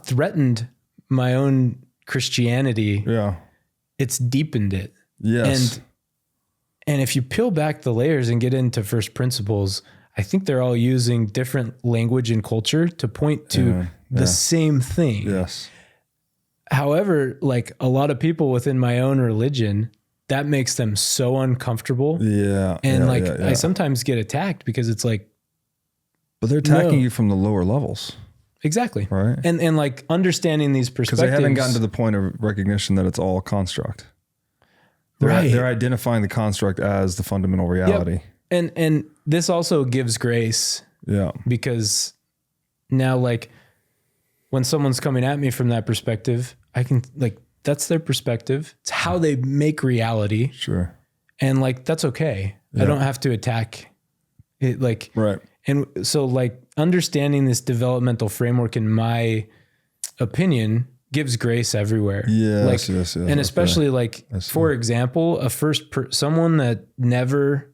A: threatened my own Christianity. It's deepened it. And if you peel back the layers and get into first principles, I think they're all using different language and culture to point to the same thing. However, like a lot of people within my own religion, that makes them so uncomfortable. I sometimes get attacked because it's like,
B: but they're attacking you from the lower levels.
A: exactly.
B: Right.
A: And like understanding these perspectives.
B: Because they haven't gotten to the point of recognition that it's all a construct. They're identifying the construct as the fundamental reality.
A: Yep. And this also gives grace.
B: Yeah.
A: Because now, like, when someone's coming at me from that perspective, I can, like, that's their perspective. It's how they make reality.
B: Sure.
A: And like, that's okay. I don't have to attack it. Like,
B: right.
A: And so like understanding this developmental framework, in my opinion, gives grace everywhere.
B: Yes,
A: like,
B: yes.
A: And especially like, for example, someone that never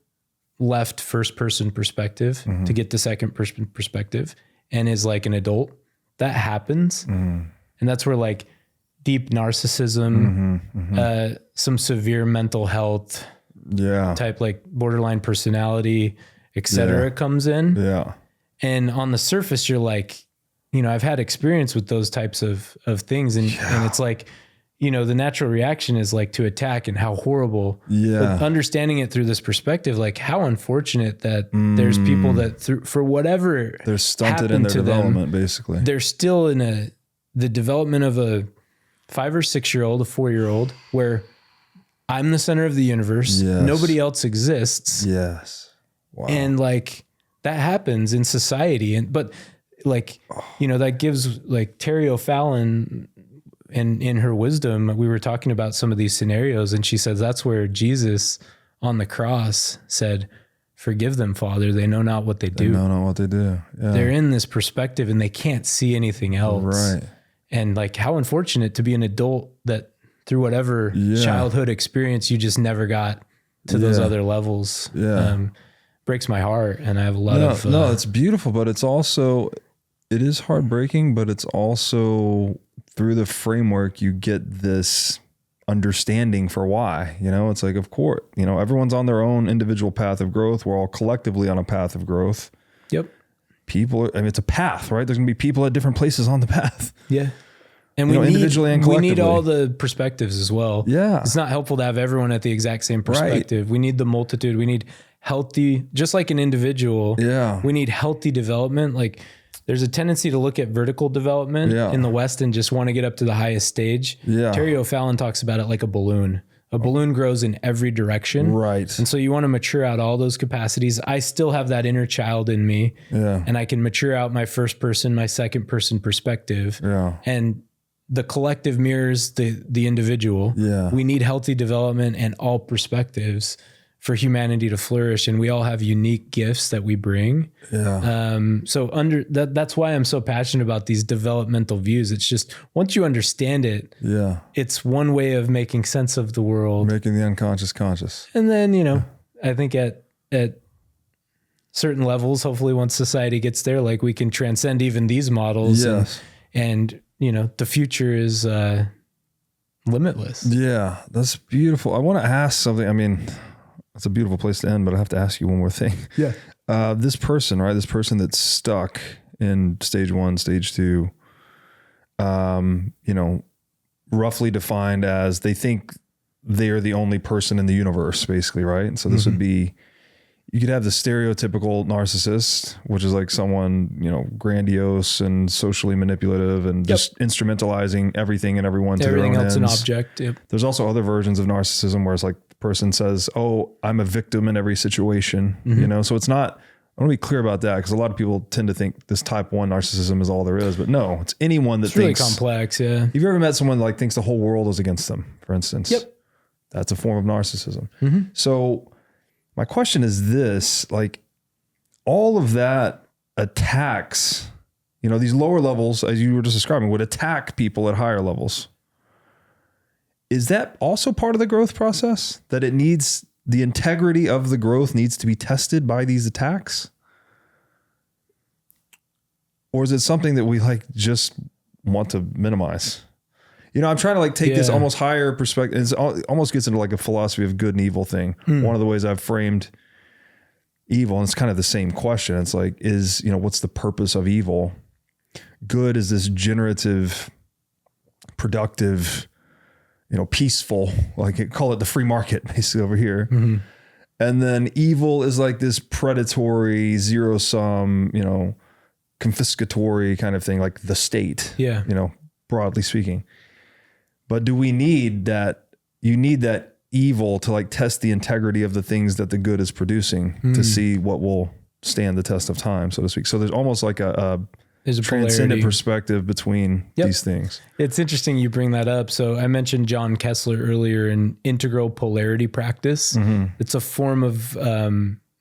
A: left first person perspective to get to second person perspective and is like an adult, that happens. And that's where like deep narcissism, some severe mental health type, like borderline personality, etc. comes in.
B: Yeah.
A: And on the surface, you're like, you know, I've had experience with those types of things. And it's like, you know, the natural reaction is like to attack and how horrible.
B: Yeah.
A: But understanding it through this perspective, like how unfortunate that there's people that for whatever
B: they're stunted in their development, basically.
A: They're still in the development of a 5 or 6 year old, a 4-year-old, where I'm the center of the universe.
B: Yes.
A: Nobody else exists.
B: Yes. Wow.
A: And like that happens in society. But like, you know, that gives like Terry O'Fallon, and in her wisdom, we were talking about some of these scenarios, and she says that's where Jesus on the cross said, "Forgive them, Father. They know not what they do."
B: They know not what they do. Yeah.
A: They're in this perspective and they can't see anything else.
B: Right.
A: And like how unfortunate to be an adult that through whatever childhood experience, you just never got to those other levels.
B: Yeah.
A: Breaks my heart. And I have a lot of...
B: no, it's beautiful, but it's also, it is heartbreaking, but it's also through the framework, you get this understanding for why, you know, it's like, of course, you know, everyone's on their own individual path of growth. We're all collectively on a path of growth.
A: Yep.
B: People, I mean, it's a path, right? There's gonna be people at different places on the path.
A: Yeah. And
B: individually and collectively.
A: We need all the perspectives as well.
B: Yeah.
A: It's not helpful to have everyone at the exact same perspective. Right. We need the multitude. We need healthy, just like an individual.
B: Yeah.
A: We need healthy development. Like there's a tendency to look at vertical development in the West and just want to get up to the highest stage.
B: Yeah.
A: Terry O'Fallon talks about it like a balloon. A balloon grows in every direction.
B: Right.
A: And so you want to mature out all those capacities. I still have that inner child in me.
B: Yeah.
A: And I can mature out my first person, my second person perspective.
B: Yeah.
A: And the collective mirrors the individual.
B: Yeah.
A: We need healthy development and all perspectives for humanity to flourish. And we all have unique gifts that we bring.
B: Yeah.
A: So that's why I'm so passionate about these developmental views. It's just, once you understand it, it's one way of making sense of the world.
B: Making the unconscious conscious.
A: And then, you know, I think at certain levels, hopefully once society gets there, like we can transcend even these models.
B: Yes.
A: And you know, the future is limitless.
B: Yeah, that's beautiful. I want to ask something. I mean, it's a beautiful place to end, but I have to ask you one more thing.
A: Yeah.
B: This person, right? This person that's stuck in stage 1, stage 2, you know, roughly defined as they think they are the only person in the universe, basically, right? So this would be, you could have the stereotypical narcissist, which is like someone, you know, grandiose and socially manipulative and just instrumentalizing everything and everyone to their own ends.
A: Everything else an object. Yep.
B: There's also other versions of narcissism where it's like the person says, "Oh, I'm a victim in every situation," you know? So it's not, I want to be clear about that because a lot of people tend to think this type 1 narcissism is all there is, but no, it's anyone that thinks.
A: Really complex. Yeah.
B: Have you ever met someone that like thinks the whole world is against them, for instance?
A: Yep.
B: That's a form of narcissism. So my question is this, like all of that attacks, you know, these lower levels, as you were just describing, would attack people at higher levels. Is that also part of the growth process, that it needs, the integrity of the growth needs to be tested by these attacks? Or is it something that we like just want to minimize? You know, I'm trying to like take this almost higher perspective. It almost gets into like a philosophy of good and evil thing. One of the ways I've framed evil, and it's kind of the same question. It's like, is, you know, what's the purpose of evil? Good is this generative, productive, you know, peaceful, like call it the free market basically over here. And then evil is like this predatory, zero sum, you know, confiscatory kind of thing, like the state,
A: Yeah.
B: Broadly speaking. But do we need that? You need that evil to like test the integrity of the things that the good is producing to see what will stand the test of time, so to speak. So there's almost like there's a transcendent
A: polarity.
B: Perspective between these things.
A: It's interesting you bring that up. So I mentioned John Kessler earlier in integral polarity practice. It's a form of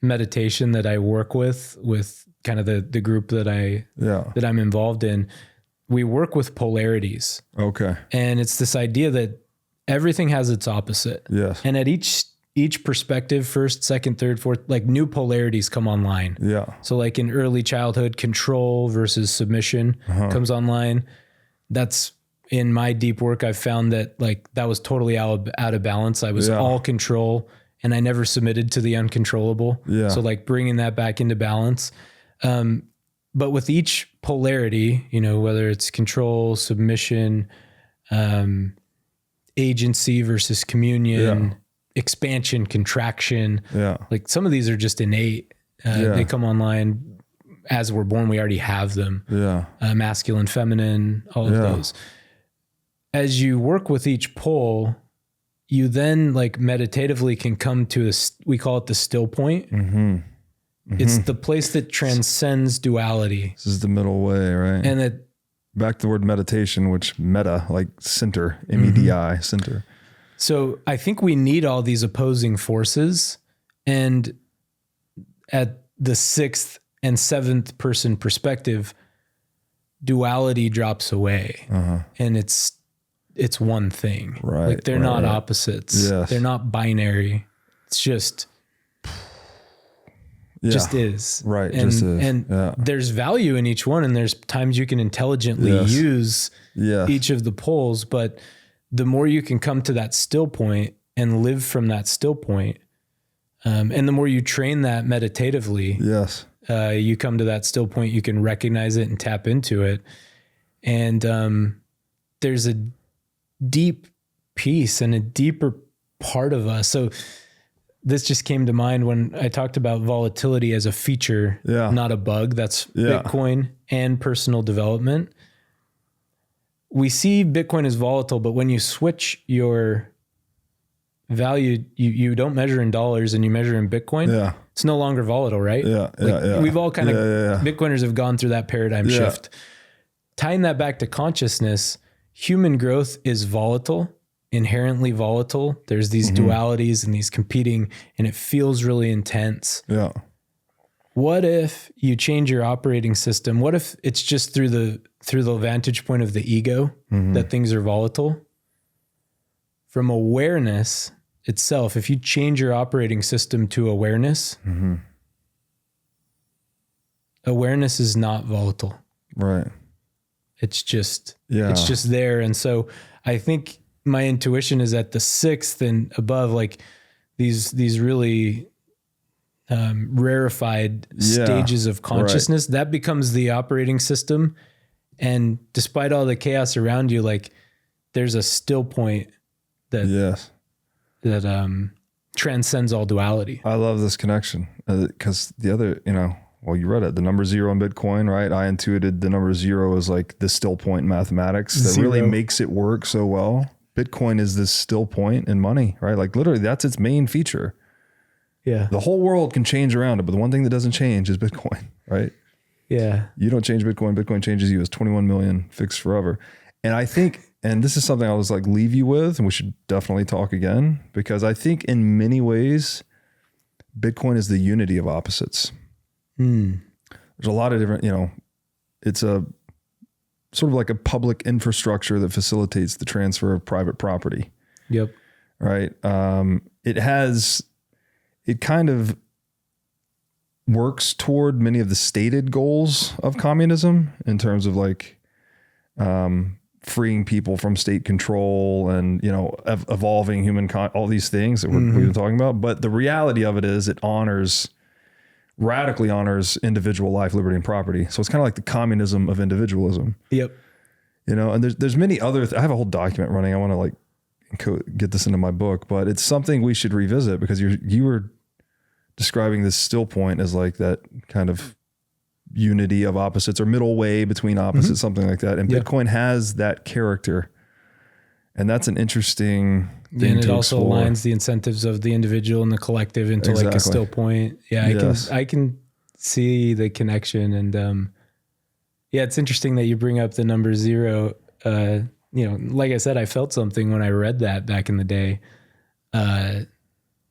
A: meditation that I work with kind of the group that I'm involved in. We work with polarities.
B: Okay.
A: And it's this idea that everything has its opposite.
B: Yes.
A: And at each perspective, first, second, third, fourth, like new polarities come online.
B: Yeah.
A: So like in early childhood, control versus submission comes online. That's in my deep work. I've found that like that was totally out of balance. I was all control and I never submitted to the uncontrollable.
B: Yeah.
A: So like bringing that back into balance. But with each polarity, whether it's control, submission, agency versus communion, expansion, contraction. Yeah. Like some of these are just innate. They come online as we're born. We already have them. Yeah. Masculine, feminine, all of those. As you work with each pole, you then like meditatively can come to we call it the still point. It's the place that transcends duality.
B: This is the middle way, right?
A: And that
B: back to the word meditation, which meta, like center, MEDI, center.
A: So I think we need all these opposing forces. And at the 6th and 7th person perspective, duality drops away. And it's one thing.
B: Right.
A: Like they're not opposites.
B: Yes.
A: They're not binary. It's just is.
B: Right.
A: And,
B: just is.
A: And there's value in each one. And there's times you can intelligently use each of the poles, but the more you can come to that still point and live from that still point, and the more you train that meditatively, you come to that still point, you can recognize it and tap into it. And there's a deep peace and a deeper part of us. So this just came to mind when I talked about volatility as a feature, not a bug. That's Bitcoin and personal development. We see Bitcoin as volatile, but when you switch your value, you don't measure in dollars and you measure in Bitcoin. It's no longer volatile, right? We've all kind of, Bitcoiners have gone through that paradigm shift. Tying that back to consciousness, human growth is volatile, inherently volatile. There's these dualities and these competing, and it feels really intense. Yeah. What if you change your operating system? What if it's just through the vantage point of the ego that things are volatile? From awareness itself, if you change your operating system to awareness, awareness is not volatile. Right. It's just there. And so I think my intuition is at the 6th and above, like these really rarefied stages of consciousness, that becomes the operating system. And despite all the chaos around you, like there's a still point that transcends all duality.
B: I love this connection because the other, well, you read it, the number 0 in Bitcoin, right? I intuited the number 0 is like the still point in mathematics that really makes it work so well. Bitcoin is this still point in money, right? Like literally that's its main feature. Yeah. The whole world can change around it, but the one thing that doesn't change is Bitcoin, right? Yeah. You don't change Bitcoin. Bitcoin changes you. It's 21 million fixed forever. And I think, and this is something I was like, leave you with, and we should definitely talk again, because I think in many ways, Bitcoin is the unity of opposites. There's a lot of different, it's a sort of like a public infrastructure that facilitates the transfer of private property. Yep. Right. It kind of works toward many of the stated goals of communism in terms of like, freeing people from state control and, evolving human, all these things that we've been talking about. But the reality of it is it radically honors individual life, liberty, and property. So it's kind of like the communism of individualism. Yep. And there's many other, I have a whole document running. I want to like get this into my book, but it's something we should revisit because you were describing this still point as like that kind of unity of opposites or middle way between opposites, something like that. And Bitcoin has that character. And that's an interesting thing
A: and it
B: to
A: also
B: explore.
A: aligns the incentives of the individual and the collective into like a still point. Yeah, I can see the connection. And yeah, it's interesting that you bring up the number 0. You know, like I said, I felt something when I read that back in the day.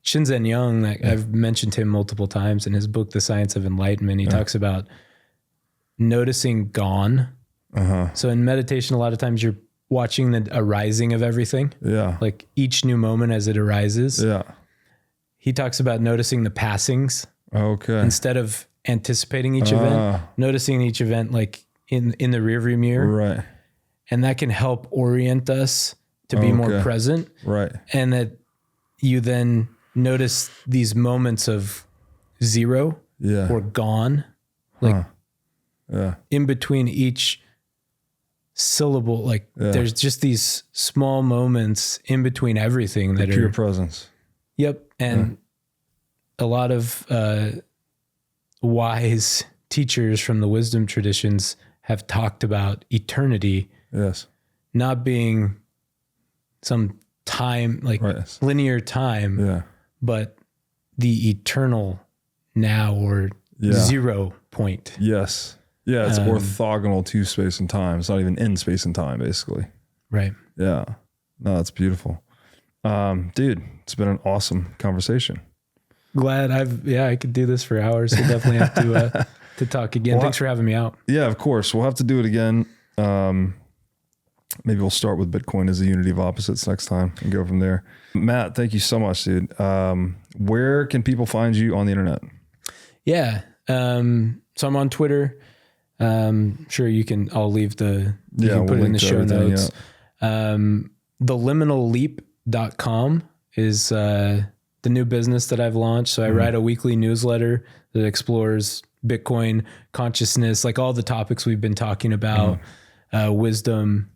A: Shinzen Young, I've mentioned him multiple times in his book, The Science of Enlightenment. He talks about noticing gone. So in meditation, a lot of times you're watching the arising of everything.
B: Yeah.
A: Like each new moment as it arises.
B: Yeah.
A: He talks about noticing the passings.
B: Okay.
A: Instead of anticipating each event, noticing each event like in the rearview mirror.
B: Right.
A: And that can help orient us to be more present.
B: Right.
A: And that you then notice these moments of 0 or gone, like in between each syllable, like there's just these small moments in between everything that
B: pure
A: are
B: presence.
A: Yep. And a lot of wise teachers from the wisdom traditions have talked about eternity not being some time, like linear time, but the eternal now or 0 point.
B: Yes. Yeah, it's orthogonal to space and time. It's not even in space and time, basically.
A: Right.
B: Yeah. No, that's beautiful. Dude, it's been an awesome conversation.
A: Glad I could do this for hours. So definitely have to talk again. Well, thanks for having me out. Yeah,
B: of course. We'll have to do it again. Maybe we'll start with Bitcoin as a unity of opposites next time and go from there. Matt, thank you so much, dude. Where can people find you on the internet?
A: Yeah. So I'm on Twitter. Sure I'll leave you can put it in the show notes. The liminalleap.com is the new business that I've launched. So I write a weekly newsletter that explores Bitcoin consciousness, like all the topics we've been talking about, wisdom,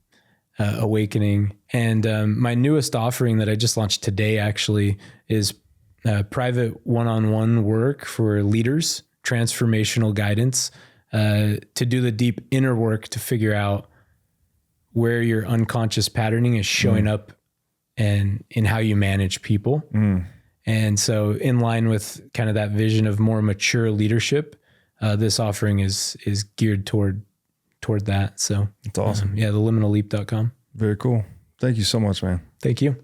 A: awakening. And my newest offering that I just launched today actually is private one-on-one work for leaders, transformational guidance, to do the deep inner work to figure out where your unconscious patterning is showing up and in how you manage people. And so in line with kind of that vision of more mature leadership, this offering is geared toward that. So
B: it's awesome.
A: The liminalleap.com.
B: Very cool. Thank you so much, man.
A: Thank you.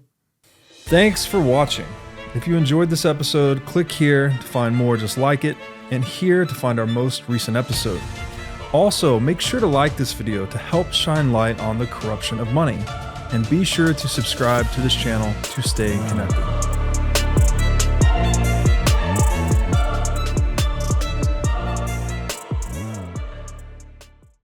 C: Thanks for watching. If you enjoyed this episode, click here to find more just like it, and here to find our most recent episode. Also, make sure to like this video to help shine light on the corruption of money, and be sure to subscribe to this channel to stay connected.